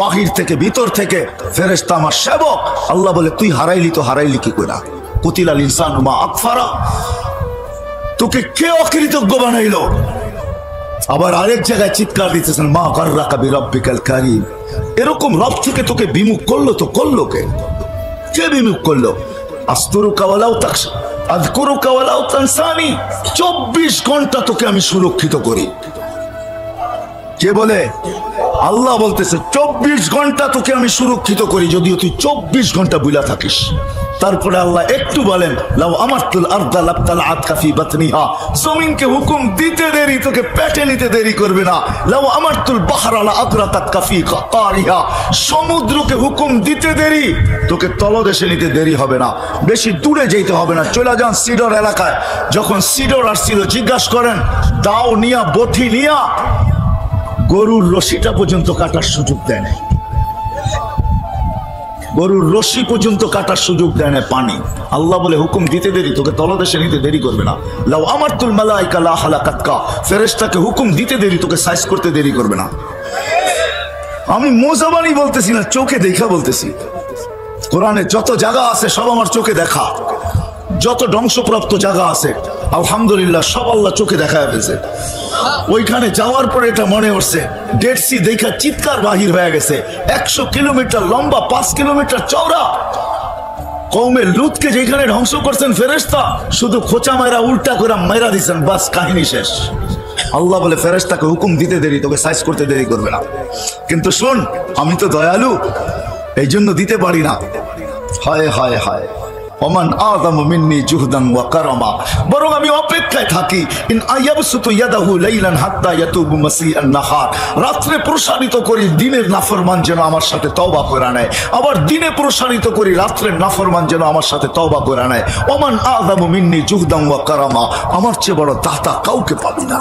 বাহির থেকে ভিতর থেকে ফেরেশতা আমার সেবক। আল্লাহ বলে তুই হারাইলি, তো হারাইলি কি করে? কুতিলাল ইনসানু মা আকফারা, তোকে কে অকৃতজ্ঞ বানাইলো? আবার আরেক জায়গায় চিৎকার দিতেছেন মা গাররাকা বিরাব্বিকাল কারীম, এরকম রব থেকে তোকে বিমুখ করলো তো করলো কে? কে বিমুখ করলো? আস্তুরুকা ওয়ালাউ তাকশা আযকুরুকা ওয়ালাউ তানসানি, 24 ঘন্টা তোকে আমি সুরক্ষিত করি। কে বলে? আল্লাহ বলতেছে 24 ঘন্টা তোকে আমি সুরক্ষিত করি, যদিও তুই 24 ঘন্টা বুলা থাকিস। তারপরে আল্লাহ একটু বলেন লাউ আমারতুল আরদা লাবতালাআতকা ফি বাতনিহা, জমিনকে হুকুম দিতে দেরি তোকে পেটে নিতে দেরি করবে না। লাউ আমারতুল বাহরা লা আগরাকাতকা ফি কারিহা, সমুদ্রকে হুকুম দিতে দেরি তোকে তলদেশে নিতে দেরি হবে না, বেশি দূরে যেতে হবে না। চলে যান সিডর এলাকায়, যখন সিডর আসছিল জিজ্ঞাসা করেন দাও নিয়া বঠি নিয়া গরুর রশিটা পর্যন্ত কাটার সুযোগ দেয় না, গরুর রশি পর্যন্ত কাটার সুযোগ দেয় না পানি। আল্লাহ বলে হুকুম দিতে দেরি তোকে তলদেশে নিতে দেরি করবে না। লাউ আমারতুল মালাইকা লা হালাকাতকা, ফেরেশতাকে হুকুম দিতে দেরি তোকে সাইজ করতে দেরি করবে না। আমি মোজাবানি বলতেছি না, চোখে দেখা বলতেছি। কোরআনে যত জায়গা আছে সব আমার চোখে দেখা, যত ধ্বংসপ্রাপ্ত জায়গা আছে আলহামদুলিল্লাহ সব আল্লাহ চোখে দেখা ফেলছে। ওইখানে যাওয়ার পরে এটা মনে হচ্ছে ডেড সি দেখা চিৎকার বাহির হয়ে গেছে, 100 কিলোমিটার লম্বা, 5 কিলোমিটার চওড়া। কওমে লুতকে যেখানে ধ্বংস করছেন ফেরেশতা, শুধু খোঁচা মারা উল্টা করে মাইরা দিচ্ছেন, বাস কাহিনী শেষ। আল্লাহ বলে ফেরেশতাকে হুকুম দিতে দেরি তোকে সাইজ করতে দেরি করবে না। কিন্তু শোন আমি তো দয়ালু, এই জন্য দিতে পারি না। হায় হায় হায়, ওমান আযামু মিন্নি জুহদান ওয়া কারামা, বরং আমি অপেক্ষায় থাকি ইন আয়াবসুতু ইয়াদাহু লাইলান হাত্তা ইয়াতুবু মাসিআন নাহার, রাত্রে প্রসারিত করি দিনের নাফরমান যেন আমার সাথে তওবা করে নেয়, আবার দিনে প্রসারিত করি রাত্রের নাফরমান যেন আমার সাথে তওবা করে নেয়। ওমান আযামু মিন্নি জুহদান ওয়া কারামা, আমার চেয়ে বড় দাতা কাউকে পাবি না,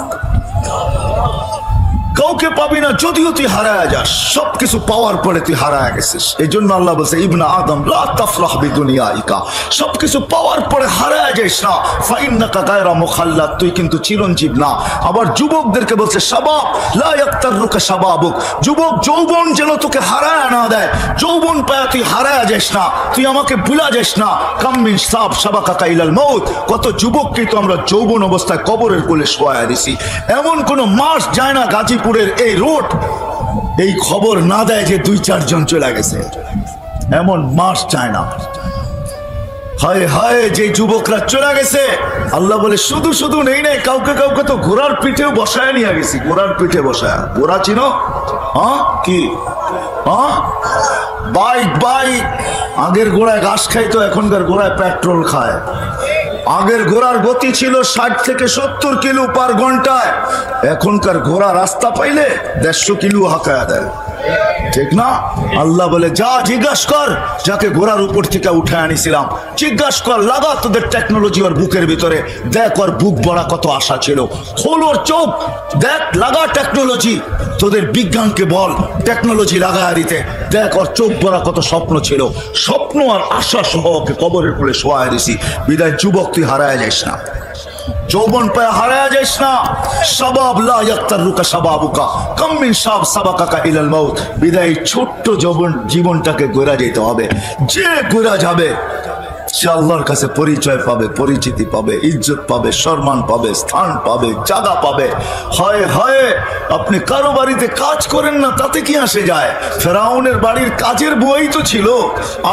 কাউকে পাবি না। যদিও তুই হারায় যাস, সবকিছু পাওয়ার পরে তুই হারায় গেছিস। এই জন্য আল্লাহ বলছে ইবনা আদম লা তাফরাহ বিদুনিয়াইকা, সবকিছু পাওয়ার পরে হারায় যাস না। ফাইন্নাকা গায়রা মুখাল্লাদ, তুই কিন্তু চিরঞ্জীব না। আবার যুবকদেরকে বলছে শাবাব লা ইয়াক্তারুকা শাবাবুক, যুবক যৌবন যেন তোকে হারায় না দেয়। যৌবন পায়া তুই হারায় যাস না, তুই আমাকে ভুলা যাস না। কাম মিন সাব শাবাকাকা ইলাল মাউত, কত যুবককে তো আমরা যৌবন অবস্থায় কবরের কোলে শোয়ায়া দিছি। এমন কোন মাস যায় না গাজীপুরের এই রোড এই খবর না দেয় যে 2-4 জন চলে গেছে, এমন মাস চায় না। হায় হায়, যে যুবকরা চলে গেছে আল্লাহ বলে শুধু শুধু নেই নাই, কাউকে কাউকে তো ঘোড়ার পিঠেও বসায় নিয়ে গেছি, ঘোড়ার পিঠে বসায়। ঘোড়া চিনো? হ্যাঁ কি? হ্যাঁ বাইক, বাইক। আগের ঘোড়ায় ঘাস খাইতো, এখনকার ঘোড়ায় পেট্রোল খায়। আগের ঘোড়ার গতি ছিল 60 থেকে 70 কিলো পার ঘন্টায়, এখনকার ঘোড়া রাস্তা পাইলে 150 কিলো হাঁকায়া দেয়, ঠিক না? আল্লাহ বলে যা জিজ্ঞাসা কর যাকে ঘোড়ার উপর থেকে উঠে আনিছিলাম, জিজ্ঞাসা কর, লাগা তোদের টেকনোলজি ওর বুকের ভিতরে, দেখ ওর বুক ভরা কত আশা ছিল। খোল ওর চোখ, দেখ লাগা টেকনোলজি, তোদের বিজ্ঞানকে বল টেকনোলজি লাগায় দিতে, দেখ ওর চোখ ভরা কত স্বপ্ন ছিল। স্বপ্ন আর আশা সহ ওকে কবরের কোলে শোয়ায় দিছি। বিদায় যুবক তুই হারায় যাস না, যৌবন পায় হারায় যাস না। শাবাব লা ইয়াক্তারুকা শাবাবুকা, কাম মিন শাব সাবাকাকা ইলাল মাউত, বিদায় ছোট্ট জীবনটাকে গড়া যেতে হবে। যে গড়া যাবে সে আল্লাহর কাছে পরিচয় পাবে, পরিচিতি পাবে, ইজ্জত পাবে, সম্মান পাবে, স্থান পাবে, জায়গা পাবে। হয় হয় আপনি কারো বাড়িতে কাজ করেন না, তাতে কি আসে যায়? ফেরাউনের বাড়ির কাজের বই তো ছিল,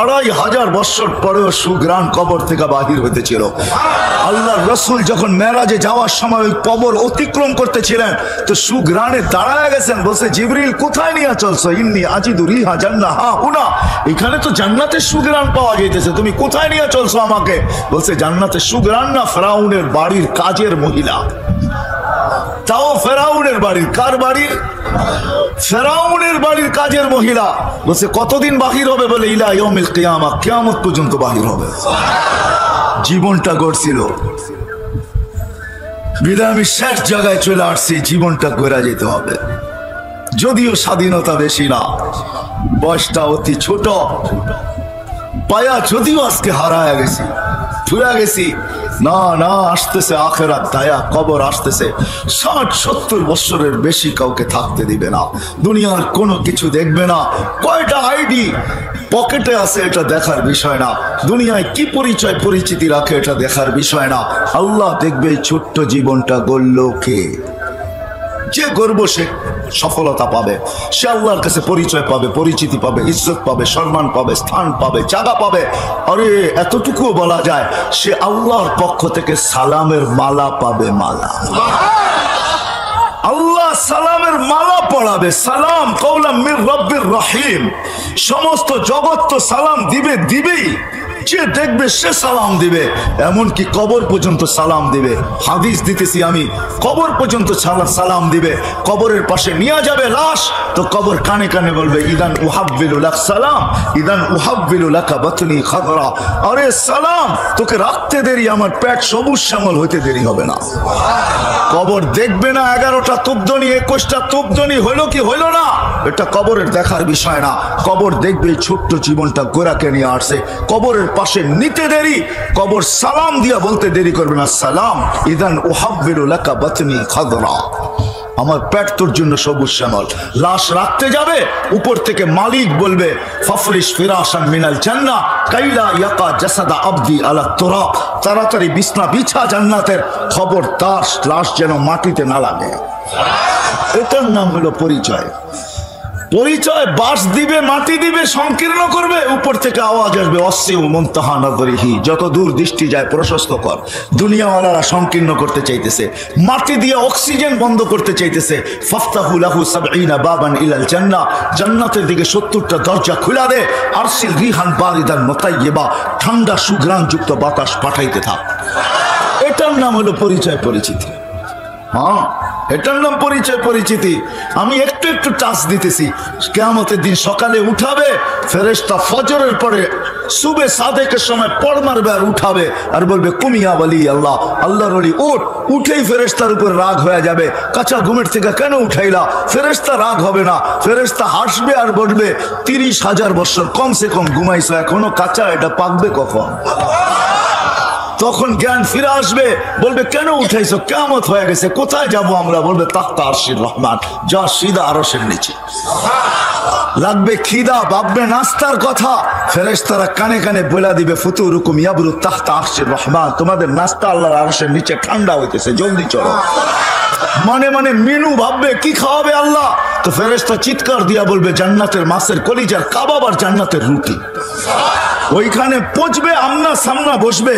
2500 বছর পরেও সুগ্রাণ কবর থেকে বাহির হইতেছিল। আল্লাহর রাসূল যখন মেরাজে যাওয়ার সময় ওই কবর অতিক্রম করতেছিলেন তো সুগ্রাণে দাঁড়ায় গেছেন, বলছে জিবরিল কোথায় নিয়ে চলছো? ইন্নী আজিদু রিহা জান্নাহ হুনা, এখানে তো জান্নাতের সুগ্রাণ পাওয়া যাইতেছে, তুমি কোথায় নিয়ে চলছো আমাকে? বলছে জান্নাতে সুগ্রাণ না ফেরাউনের বাড়ির কাজের মহিলা। তাও ফেরাউনের বাড়ির, কার বাড়ির? ফেরাউনের বাড়ির কাজের মহিলা। বলছে কতদিন বাহির হবে? বলে ইলা ইয়াউমিল কিয়ামা, কিয়ামত পর্যন্ত বাহির হবে। জীবনটা গড়ছিল, বিদায় আমি শেষ জায়গায় চলে আসছি, জীবনটা ঘোরা যেতে হবে। যদিও স্বাধীনতা বেশি না, বয়সটা অতি ছোট, পায়া যদিও আজকে হারায় গেছি, ভুলে গেছি। না না, আসতেছে আখেরাত, দায়া কবর আসতেছে। 60-70 বছরের বেশি কাউকে থাকতে দিবে না, দুনিয়ার কোনো কিছু দেখবে না। কয়টা আইডি পকেটে আছে এটা দেখার বিষয় না, দুনিয়ায় কি পরিচয় পরিচিতি রাখে এটা দেখার বিষয় না। আল্লাহ দেখবে এই ছোট্ট জীবনটা গড়ল কে। যে গর্ব সে সফলতা পাবে, সে আল্লাহর কাছে পরিচয় পাবে, পরিচিতি পাবে, ইজ্জত পাবে, সম্মান পাবে, স্থান পাবে, জায়গা পাবে। আরে এতটুকু বলা যায়, সে আল্লাহর পক্ষ থেকে সালামের মালা পাবে। মালা, আল্লাহ সালামের মালা পড়াবে। সালাম কওলাম মির রব্বির রহিম। সমস্ত জগৎ তো সালাম দিবে, দিবেই। যে দেখবে সে সালাম দিবে, এমনকি কবর পর্যন্ত সালাম দিবে। হাদিস দিতেছি আমি, কবর পর্যন্ত সালাম দিবে। কবরের পাশে নিয়ে যাবে লাশ, তো কবর কানে কানে বলবে ইদান উহাব্বিলু লাক সালাম, ইদান উহাব্বিলু লাকা বাতনি খাদরা। আরে সালাম, তোকে রাখতে দেরি, আমার পেট সবুজ শ্যামল হইতে দেরি হবে না। কবর দেখবে না 11টা তুবদনি, 21টা তুবদনি হইল কি হইল না, এটা কবরের দেখার বিষয় না। কবর দেখবে ছোট্ট জীবনটা গোরাকে নিয়ে আসছে, কবরের পাশে নিতে দেরি, কবর সালাম দিয়া বলতে দেরি করবে না। সালাম ইদান উহাব্বিলু লাকা বাতনি খাদরা, আমার পেট তোর জন্য সবুজ শ্যামল। লাশ রাখতে যাবে, উপর থেকে মালিক বলবে ফাফরিশ ফিরাশান মিনাল জান্নাহ কাইলা ইয়াকা জাসাদা আবদি আলা তুরাব, তাড়াতাড়ি বিছনা বিছা জান্নাতের, খবরদার লাশ যেন মাটিতে না লাগে। এটার নাম হলো পরিচয়। পরিচয় বাস দিবে, মাটি দিবে, সংকীর্ণ করবে, উপর থেকে আওয়াজ আসবে অসিউ মুনতাহা নাযরিহি, যত দূর দৃষ্টি যায় প্রশস্ত কর। দুনিয়াওয়ালারা সংকীর্ণ করতে চাইতেছে, মাটি দিয়ে অক্সিজেন বন্ধ করতে চাইতেছে। ফাফতাহু লাহু 70 বাবান ইলাল জান্নাহ, জান্নাতের দিকে 70টা দরজা খুলে দে। আরসিল রিহান বারিদান মুতাইয়্যিবা, ঠান্ডা সুঘ্রাণযুক্ত বাতাস পাঠাইতে থাক। এটার নাম হলো পরিচয় পরিচিতি। হ্যাঁ, এটার নাম পরিচয় পরিচিতি। আমি একটু একটু টাচ দিতেছি। কিয়ামতের দিন সকালে উঠাবে ফেরেশতা, ফজরের পরে সুবে সাদেকের সময় পড় মারবে আর উঠাবে, আর বলবে কুমিয়া ওয়ালি আল্লাহ, আল্লাহর ওলি উঠ। উঠেই ফেরেশতার উপর রাগ হয়ে যাবে, কাঁচা ঘুমের থেকে কেন উঠাইলা? ফেরেশতা রাগ হবে না, ফেরেশতা হাসবে আর বলবে 30,000 বছর কমসে কম ঘুমাইছো, এখনো কাঁচা, এটা পাকবে কখন? তখন জ্ঞান ফিরে আসবে, বলবে কেন উঠাইছো? কিয়ামত হয়ে গেছে, কোথায় যাব আমরা? বলবে তাখতা আরশির রহমান, যা সিধা আরশের নিচে। লাগবে খিদা, ভাববে নাস্তার কথা, ফেরেশতারা কানে কানে বলে দিবে ফুতুরুকুম ইয়াবরু তাখতা আরশির রহমান, তোমাদের নাস্তা আল্লাহর আরশের নিচে ঠান্ডা হইতেছে, জলদি চলো। মনে মনে মেনু ভাববে কি খাওয়াবে আল্লাহ, তো ফেরেশতা চিৎকার দিয়া বলবে জান্নাতের মাছের কলিজার কাবাব আর জান্নাতের রুটি। ওইখানে পৌঁছবে, আমনা সামনা বসবে,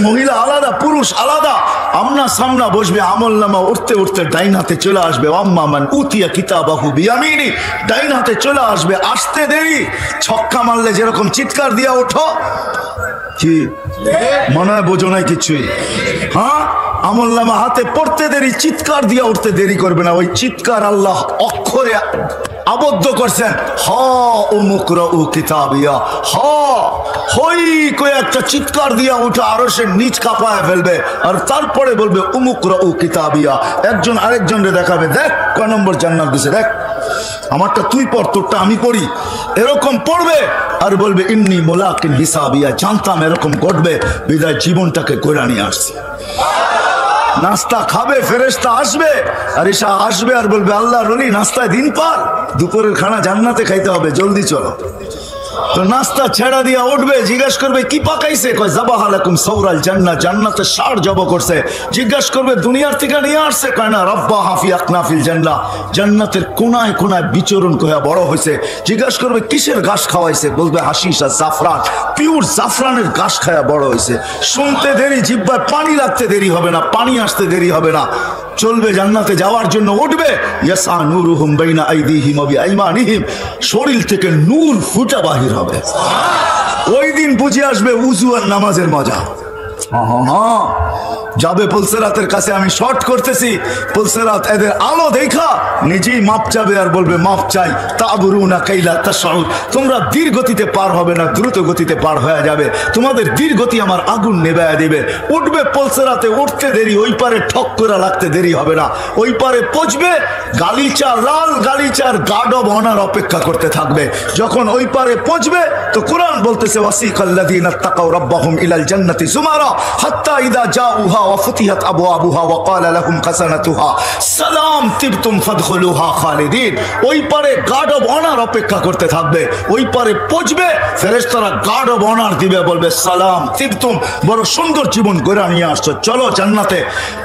মহিলা আলাদা পুরুষ আলাদা, আমনা সামনা বসবে। আমল নামা উঠতে উঠতে ডাইন হাতে চলে আসবে, আম্মা মান উতিয়া কিতাবাহু বিয়ামিনি, ডাইন হাতে চলে আসবে। আসতে দেরি, ছক্কা মারলে যেরকম চিৎকার দিয়া ওঠো, কি মনে হয় বোঝো নাই কিছুই? হ্যাঁ, আমল নামা হাতে পড়তে দেরি, চিৎকার দিয়া উঠতে দেরি করবে না। ওই চিৎকার আল্লাহ অক্ষরে আবদ্ধ করছেন, হ উমুকরাউ কিতাবিয়া, হ হই কই একটা চিৎকার দিয়া উঠে আরশের নিচ কাঁপায় ফেলবে, আর তারপরে বলবে উমুকরাউ কিতাবিয়া। একজন আরেকজনকে দেখাবে, দেখ কয় নম্বর জান্নাত দিছে, দেখ আমারটা তুই পড়, তোরটা আমি পড়ি। এরকম পড়বে আর বলবে ইন্নী মুলাকিন হিসাবিয়া, জানতাম এরকম ঘটবে, বিদায় জীবনটাকে কইরা নিয়ে আসছি। নাস্তা খাবে, ফেরেশতা আসবে, আর এসা আসবে আর বলবে আল্লাহর ওলি নাস্তায় দিন পার, দুপুরের খানা জান্নাতে খাইতে হবে, জলদি চলো। তো নাস্তা ছেড়া দিয়া উঠবে, জিজ্ঞাসা করবে কি পাকাইছে? কয় যাবাহা লাকুম সাওরাল জান্নাহ, জান্নাতের ষাঁড় জব করছে। জিজ্ঞাসা করবে দুনিয়ার থেকে নিয়ে আসছে? কয় না, রব্বা হাফি আকনাফিল জান্নাহ, জান্নাতের কোনায় কোনায় বিচরণ কইয়া বড় হয়েছে। জিজ্ঞাসা করবে কিসের ঘাস খাওয়াইছে? বলবে হাশিশ আর জাফরান, পিওর জাফরানের ঘাস খায়া বড় হয়েছে। শুনতে দেরি, জিহ্বায় পানি লাগতে দেরি হবে না, পানি আসতে দেরি হবে না। চলবে জান্নাতে যাওয়ার জন্য, উঠবে ইয়াসা নূরুহুম বাইনা আইদিহিম ওয়া বিআইমানিহিম, শরীর থেকে নূর ফুটা বাহির হবে। ওই দিন বুঝে আসবে উজু আর নামাজের মজা। যাবে পুলসেরাতের কাছে, আমি শর্ট করতেছি, পুলসেরাত এদের আলো দেখা নিজেই মাপ চাবে আর বলবে মাপ চাই। তাবরুনা কাইলা তাশউর, তোমরা ধীর গতিতে পার হবে না, দ্রুত গতিতে পার হয়ে যাবে, তোমাদের ধীর গতি আমার আগুন নেভায়া দিবে। উঠবে পুলসেরাতে, উঠতে দেরি, ওই পারে ঠক করে লাগতে দেরি হবে না, ওই পারে পৌঁছবে, গালিচা লাল গালিচার গার্ড অব অনার অপেক্ষা করতে থাকবে। যখন ওই পারে পৌঁছবে তো কোরআন বলতেছে ওয়াসিকাল্লাযীনা তাকাউ রাব্বাহুম ইলাল জান্নাতি যুমারা হাত্তা ইযা জাউহা ওয়া ফুতিহাত আবওয়াবুহা ওয়া ক্বালা লাহুম খাযানাতুহা সালাম তিবতুম ফাদখুলুহা খালিদিন। ওই পারে গার্ড অব অনার অপেক্ষা করতে থাকবে, ওই পারে পৌঁছবে, ফেরেশতারা গার্ড অব অনার দিবে, বলবে সালাম তিবতুম, বড় সুন্দর জীবন গড়ে নিয়ে আসছো, চলো জান্নাতে।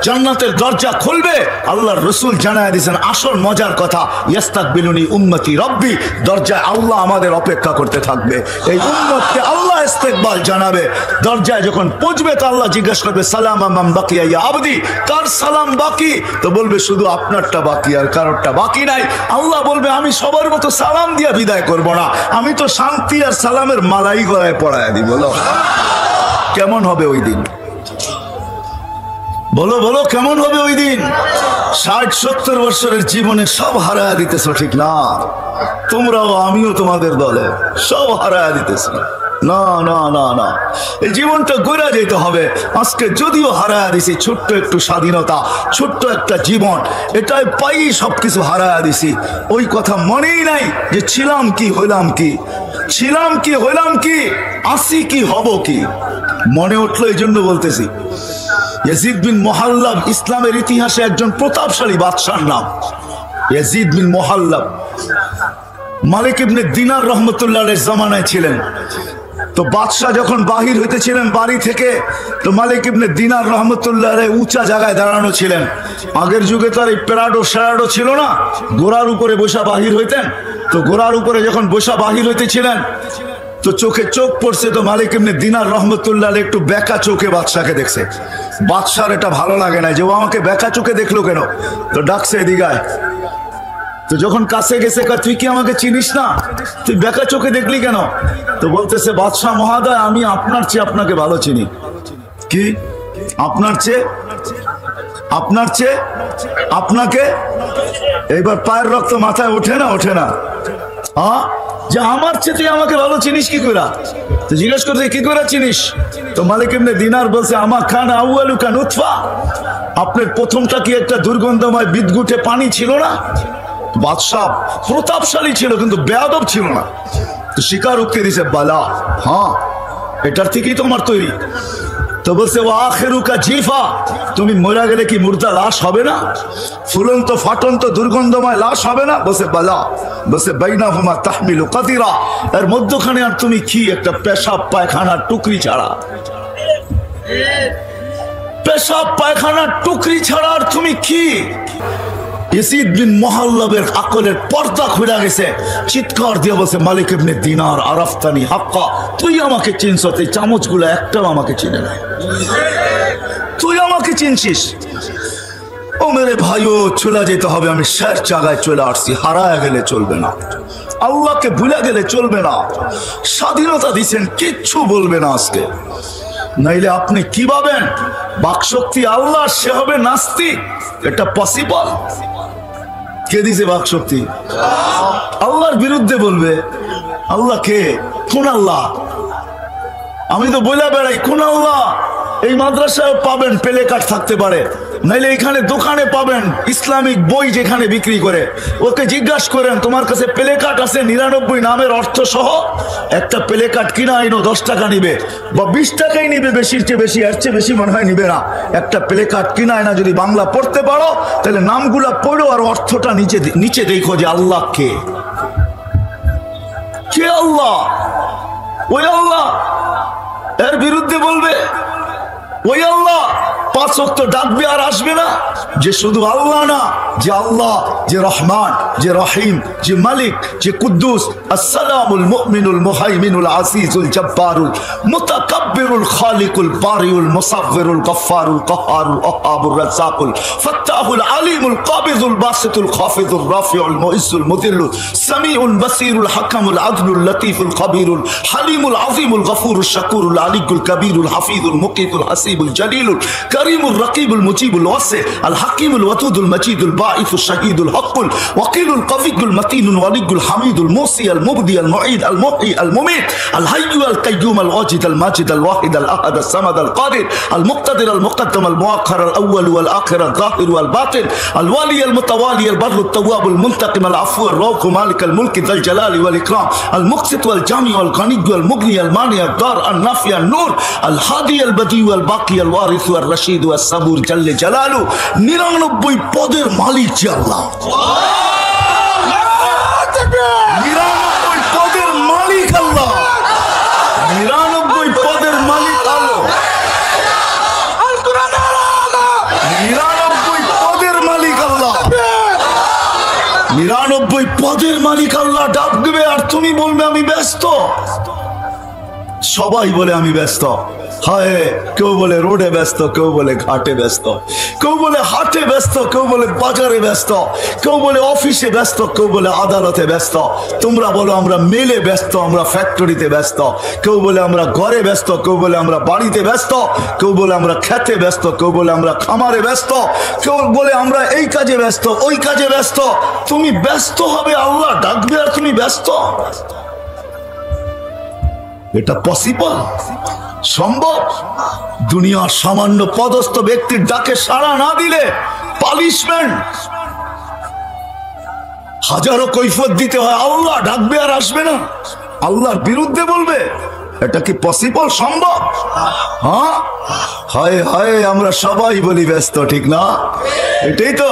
জান্নাতের দরজা খুলবে, আল্লাহর রাসূল জানায় দিয়েছেন আসল মজার কথা, ইস্তাকবিলুনি উম্মতি রব্বি, দরজায় আল্লাহ আমাদের অপেক্ষা করতে থাকবে, এই উম্মতকে আল্লাহ ইস্তেকবাল জানাবে। দরজায় যখন পৌঁছবে তো আল্লাহ জিজ্ঞাসা করবে সালাম আমান বাকিয়া ইয়া আবদি, কার সালাম বাকি? তো বলবে শুধু আপনারটা বাকি, আর কারোরটা বাকি নাই। আল্লাহ বলবে আমি সবার মতো সালাম দিয়া বিদায় করব না, আমি তো শান্তি আর সালামের মালাই গলায় পড়ায় দিই। বলো কেমন হবে ওই দিন? বলো বলো কেমন হবে ওই দিন? 60-70 বছরের জীবনে সব হারায়া দিতেছ, ঠিক না? তোমরাও আমিও তোমাদের দলে সব হারায়া দিতেছ। না না না না, এই জীবনটা গড়া যেতে হবে। আজকে যদিও হারায়া দিছি ছোট্ট একটু স্বাধীনতা, ছোট্ট একটা জীবন, এটাই পাই সবকিছু হারায়া দিছি। ওই কথা মনেই নাই যে ছিলাম কি হইলাম কি, ছিলাম কি হইলাম কি, আসি কি হব কি, মনে উঠলো এই জন্য বলতেছি। ইয়াজিদ বিন মুহাল্লাব ইসলামের ইতিহাসে একজন প্রতাপশালী বাদশার নাম। ইয়াজিদ বিন মুহাল্লাব মালিক ইবনে দিনার রহমতুল্লাহের জামানায় ছিলেন। তো বাদশাহ যখন বাহির হইতেছিলেন বাড়ি থেকে, তো মালিক ইবনে দিনার রহমতুল্লাহ উঁচা জায়গায় দাঁড়ানো ছিলেন। আগের যুগে তো আর এই প্যারাডো স্যারাডো ছিল না, ঘোড়ার উপরে বসা বাহির হইতেন। তো ঘোড়ার উপরে যখন বসা বাহির হইতেছিলেন তো চোখে চোখ পড়ছে, তো মালিক ইবনে দিনার রহমতুল্লাহ একটু বেকা চোখে বাদশাকে দেখছে। বাদশার এটা ভালো লাগে না যে ও আমাকে বেকা চোখে দেখলো কেন, তো ডাকছে এদিকায়। তো যখন কাছে গেছে, তুই কি আমাকে চিনিস না, তুই বেকা চোখে দেখলি কেন? তো বলতেছে বাদশাহ মহোদয়, আমি আপনার চেয়ে আপনাকে ভালো চিনি। কি আপনার চেয়ে? আপনার চেয়ে আপনাকে? এইবার পায়ের রক্ত মাথায় ওঠে না ওঠে না? হ্যাঁ, যে আমার চেয়ে তুই আমাকে ভালো চিনিস কি করে? তো জিজ্ঞেস করতে কি করে চিনিস? তো মালিক ইবনে দিনার বলছে আমা খান আউয়ালুকা নুতফা, আপনার প্রথমটা কি একটা দুর্গন্ধময় বিদঘুটে পানি ছিল না? বাদশাহ প্রতাপশালী ছিল কিন্তু বেয়াদব ছিল না। তো শিকার উঠতে দিছে বালা, হ্যাঁ এটার থেকেই তোমার তৈরি। তো বলছে ও আখেরুকা জিফা, তুমি মরা গেলে কি মুর্দা লাশ হবে না? ফুলন্ত ফাটন্ত দুর্গন্ধময় লাশ হবে না? বলছে বালা। বলছে বাইনাহুমা তাহমিলু কাতিরা, এর মধ্যখানে আর তুমি কি একটা পেশাব পায়খানার টুকরি ছাড়া, পেশাব পায়খানার টুকরি ছাড়া আর তুমি কি? ইয়াজিদ বিন মুহাল্লাবের আকলের পর্দা খুলে গেছে, চিৎকার দিয়ে বলছে মালিক ইবনে দিনার আরাফতানি হাক্কা, তুই আমাকে চিনছ? এই চামচগুলো একটাও আমাকে চিনে না, তুই আমাকে চিনছিস? ও মেরে ভাইও, চলে যেতে হবে, আমি শেষ জায়গায় চলে আসছি। হারায় গেলে চলবে না, আল্লাহকে ভুলে গেলে চলবে না। স্বাধীনতা দিচ্ছেন, কিচ্ছু বলবে না আজকে, নাইলে আপনি কি ভাবেন বাকশক্তি আল্লাহ, সে হবে নাস্তিক? এটা পসিবল? কে দিছে বাকশক্তি? আল্লাহর বিরুদ্ধে বলবে। আল্লাহ কে? কোন আল্লাহ? আমি তো বলে বেড়াই কোন আল্লাহ? এই মাদ্রাসায় পাবেন প্লে কার্ড থাকতে পারে, নাইলে এখানে দোকানে পাবেন ইসলামিক বই যেখানে বিক্রি করে, ওকে জিজ্ঞাসা করেন তোমার কাছে প্লে কার্ড আছে 99 নামের অর্থ সহ? একটা প্লে কার্ড কিনা আইনো 10 টাকা নিবে বা 20 টাকাই নিবে, বেশির চেয়ে বেশি, এর চেয়ে বেশি মনে হয় নিবে না। একটা প্লে কার্ড কিনা আইনা যদি বাংলা পড়তে পারো তাহলে নামগুলা পড়ো আর অর্থটা নিচে নিচে দেখো যে আল্লাহ কে। কে আল্লাহ? ওই আল্লাহ। এর বিরুদ্ধে বলবে ওই আল্লাহ, পাঁচ ওয়াক্ত ডাকবে আর আসবে না? যে শুধু আল্লাহ না, যে আল্লাহ, যে রহমান, যে রহিম, যে মালিক, যে কুদ্দুস, আসসালামুল মুমিনুল মুহাইমিনুল আসিজুল জব্বারুল মুতাকাব্বিরুল খালিকুল বারিউল মুসাফফিরুল গফফারুল কাহ্হারুল ওয়াহাবুর রাজ্জাকুল ফাত্তাহুল আলিমুল কাবিযুল বাসিতুল খাফিযুর রাফিউল মুইজ্জুল মুযিল্লুল সামিউল বাসীরুল হাকামুল আদলুল লতীফুল খবীরুল হালিমুল আযীমুল গফুরুশ শাকুরুল আলিকুল কবীরুল হাফিজুল মুকিতুল হাসিবুল জলিলুল করিমুর রকিবুল মুজিবুল ওয়াসি আল হাকিমুল ওয়াদুদুল মজিদুল বাঈসুশ শাহীদুল হকুল ওয়াকিলুল কবিয়ুল মতিনুল ওয়ালিয়ুল হামিদুল মুসি আল মুবদি আল মুঈদ আল মুহয়ি আল মুমীত আল হাইয়্যু আল কাইয়্যুম আল ওয়াজিদ আল মাজিদ আল ওয়াহিদ আল আহাদ আল সামাদ আল কাদির আল মুক্তাদির আল মুকদ্দাম আল মুআখ্খার আল আউয়াল ওয়াল আখির আল যাহির ওয়াল বাতিন আল ওয়ালি আল মুতাওয়ালি আল বাররু আত তাওয়াব আল মুনতাকিম আল আফু আর রাউফ মালিক আল মুলক যাল জালালি ওয়াল ইকরাম আল মুকসিত ওয়াল জামি ওয়াল গানি ওয়াল মুগনি আল মানি আল দার আল নাফি আল নূর আল হাদি আল বদি ওয়াল বাকি আল ওয়ারিস ওয়াল রশিদ ওয়াস সাবুর জাল্লে জালালু 99 পদের মালিক যে আল্লাহ। 99 পদের মালিক আল্লাহ। 99 পদের মালিক আল্লাহ। 99 পদের মালিক আল্লাহ। 99 পদের মালিক আল্লাহ ডাক দেবে আর তুমি বলবে আমি ব্যস্ত। সবাই বলে আমি ব্যস্ত। হায়, কেউ বলে রোডে ব্যস্ত, কেউ বলে ঘাটে ব্যস্ত, কেউ বলে হাটে ব্যস্ত, কেউ বলে বাজারে ব্যস্ত, কেউ বলে অফিসে ব্যস্ত, কেউ বলে আদালতে ব্যস্ত। তোমরা বলো আমরা মেলে ব্যস্ত, আমরা ফ্যাক্টরিতে ব্যস্ত। কেউ বলে আমরা ঘরে ব্যস্ত, কেউ বলে আমরা বাড়িতে ব্যস্ত, কেউ বলে আমরা খেতে ব্যস্ত, কেউ বলে আমরা খামারে ব্যস্ত, কেউ বলে আমরা এই কাজে ব্যস্ত, ওই কাজে ব্যস্ত। তুমি ব্যস্ত হবে, আল্লাহ ডাকবে আর তুমি ব্যস্ত? এটা পসিবল? সম্ভব? দুনিয়ার সামান্য পদস্থ ব্যক্তির ডাকে সাড়া না দিলে পানিশমেন্ট, হাজারো কৈফিয়ত দিতে হয়। আল্লাহ ডাকবে আর আসবে না, আল্লাহর বিরুদ্ধে বলবে। এটা কি পসিবল? সম্ভব? হ্যাঁ, হায় হায়, আমরা সবাই বলি ব্যস্ত, ঠিক না? এটাই তো।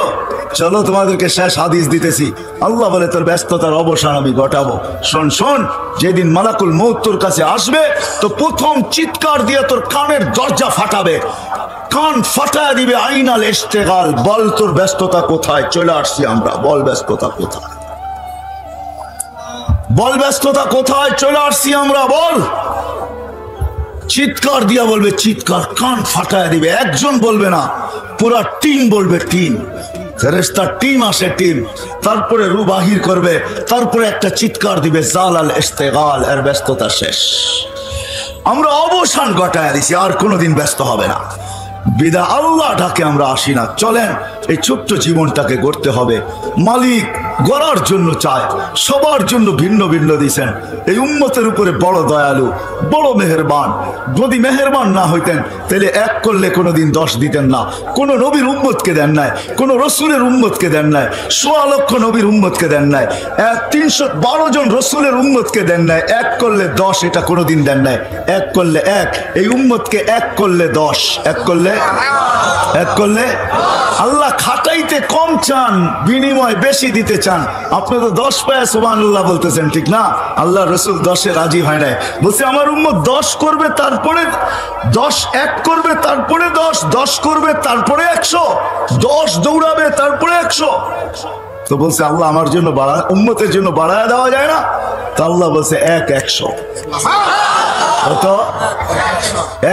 চলো তোমাদেরকে শেষ হাদিস দিতেছি। আল্লাহ বলে তোর ব্যস্ততার অবসান আমি ঘটাবো। শোন শোন, যেদিন মালাকুল মউত তোর কাছে আসবে তো প্রথম চিৎকার দিয়ে তোর কানের দরজা ফাটাবে, কান ফাটায় দিবে। আইনাল ইশতিগাল, বল তোর ব্যস্ততা কোথায়? চলে আসছি আমরা, বল ব্যস্ততা কোথায়? বল ব্যস্ততা কোথায়? চলে আসছি আমরা, বল। চিৎকার দিয়া বলবে, চিৎকার, কান ফাটায় দিবে। একজন বলবে না, পুরা টিম বলবে। টিম, ফেরেশতার টিম আসে, টিম। তারপরে রূহ বাহির করবে, তারপরে একটা চিৎকার দিবে, জালাল ইশতিগাল, এর ব্যস্ততা শেষ। আমরা অবসান ঘটায় দিছি, আর কোনোদিন ব্যস্ত হবে না। বিদা আল্লাহ ডাকে আমরা আসি না। চলেন এই ছোট্ট জীবনটাকে গড়তে হবে। মালিক গড়ার জন্য চায়, সবার জন্য ভিন্ন ভিন্ন দিয়েছেন। এই উম্মতের উপরে বড় দয়ালু, বড় মেহেরবান। যদি মেহেরবান না হইতেন তাহলে এক করলে কোনোদিন 10 দিতেন না। কোন নবীর উম্মতকে দেন নাই, কোন রসুলের উম্মতকে দেন নাই, 1.25 লক্ষ নবীর উম্মতকে দেন নাই, 312 জন রসুলের উম্মতকে দেন নাই। এক করলে 10, এটা কোনোদিন দেন নাই। এক করলে 1, এই উম্মতকে এক করলে 10, এক করলে আল্লাহ খাটাইতে কম চান, বিনিময় বেশি দিতে চান। আপনি তো 10 পায় সুবহানাল্লাহ বলতেছেন, ঠিক না? আল্লাহ রসুল 10-এ রাজি হয় নাই, বলছে আমার উম্মত 10 করবে, তারপরে 10, 1 করবে, তারপরে 10, 10 করবে, তারপরে 100, 10 দৌড়াবে, তারপরে 100। তো বলছে আল্লাহ আমার জন্য বাড়া, উম্মতের জন্য বাড়ায় দেওয়া যায় না? তো আল্লাহ বলছে 100। কত?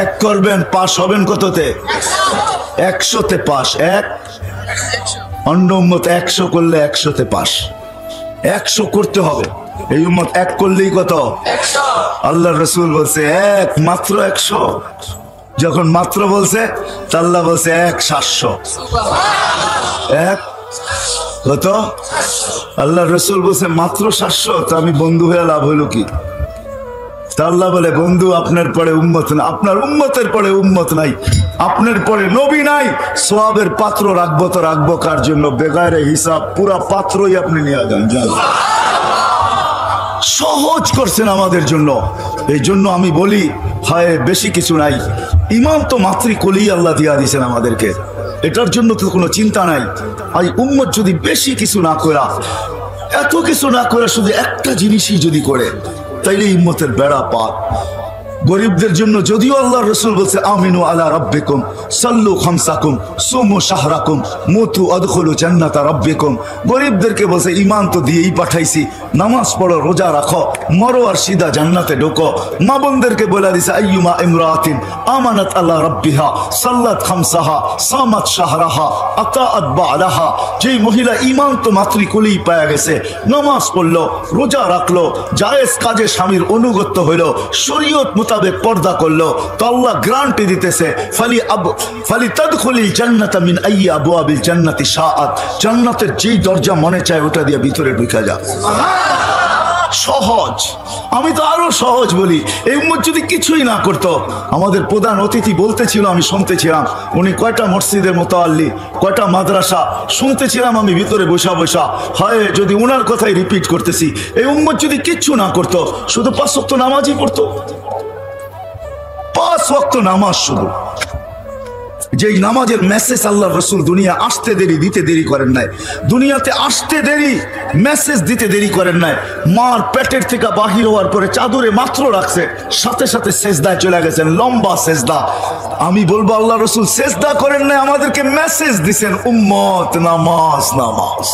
1 করবেন, পাশ হবেন কততে? 100-তে পাশ। 1 অন্য উম্মত 100 করলে 100-তে পাশ। 100 করতে হবে। এই উম্মত 1 করলেই কত? 100। আল্লাহ রসুল বলছে 1, মাত্র 100। যখন মাত্র বলছে তা আল্লাহ বলছে 1-700। 1 কত? আল্লাহ রসুল বলছে মাত্র 700। তো আমি বন্ধু হয়ে লাভ হইল কি? আল্লাহ বলে বন্ধু আপনার পরে উম্মত না, আপনার উম্মতের পরে উম্মত নাই, আপনার পরে নবী নাই। সওয়াবের পাত্র রাখবো তো রাখবো কার জন্য? বেগারে হিসাব পুরা পাত্রই আপনি নিয়ে যান। সহজ করছেন আমাদের জন্য। এই জন্য আমি বলি, হায় বেশি কিছু নাই, ইমান তো মাতৃকোলেই আল্লাহ দিয়া দিয়েছেন আমাদেরকে। এটার জন্য তো কোনো চিন্তা নাই। এই উম্মত যদি বেশি কিছু না করা, এত কিছু না করে শুধু একটা জিনিসই যদি করে, তাইলে উম্মতের বেড়া পার। গরিবদের জন্য যদিও আল্লাহর রাসূল বলছে আমিনু আলা রাব্বিকুম সাল্লু খামসাকুম সুমু শাহরাকুম মুতু আদখুলু জান্নাতা রাব্বিকুম, গরিবদেরকে বলছে ঈমান তো দিয়েই পাঠাইছি, নামাজ পড়ো, রোজা রাখো, মরো আর সিধা জান্নাতে ঢোকো। মা বোনদেরকে বলে দিছে আইয়ুমা ইমরাতিন আমানাত আলা রাব্বিহা সাল্লাত খামসাহা সামাত শাহরাহা আতাআত বালাহা, যেই মহিলা ঈমান তো মাতৃকুলেই পায়া গেছে, নামাজ পড়লো, রোজা রাখলো, জায়েজ কাজে স্বামীর অনুগত্য হইল, শরীয়ত মোতাবেক পর্দা করলো, তো আল্লাহ গ্যারান্টি দিতেছে ফালি তাদখুলিল জান্নাতা মিন আইয়ি আবওয়াবিল জান্নাতি শাআত, জান্নাতের যেই দরজা মনে চায় ওটা দিয়ে ভিতরে ঢুকে যা। সহজ। আমি তো আরো সহজ বলি, এই উম্মত যদি কিছুই না করতো। আমাদের প্রধান অতিথি বলতেছিল, আমি শুনতেছিলাম, উনি কয়টা মসজিদের মুতাআল্লি, কয়টা মাদ্রাসা শুনতেছিলাম আমি ভিতরে বসা বসা। হয় যদি উনার কথাই রিপিট করতেছি, এই উম্মত যদি কিচ্ছু না করতো, শুধু 5 ওয়াক্ত নামাজই পড়তো, 5 ওয়াক্ত নামাজ শুধু, যেই নামাজের মেসেজ আল্লাহর রাসূল দুনিয়া আসতে দেরি দিতে দেরি করেন নাই, দুনিয়াতে আসতে দেরি মেসেজ দিতে দেরি করেন নাই। মার পেটের থেকে বাহির হওয়ার পরে চাদরে মাত্র রাখছে, সাথে সাথে সেজদায় চলে গেছেন, লম্বা সেজদা। আমি বলবো আল্লাহ রাসূল সেজদা করেন নাই, আমাদেরকে মেসেজ দিছেন উম্মত নামাজ নামাজ।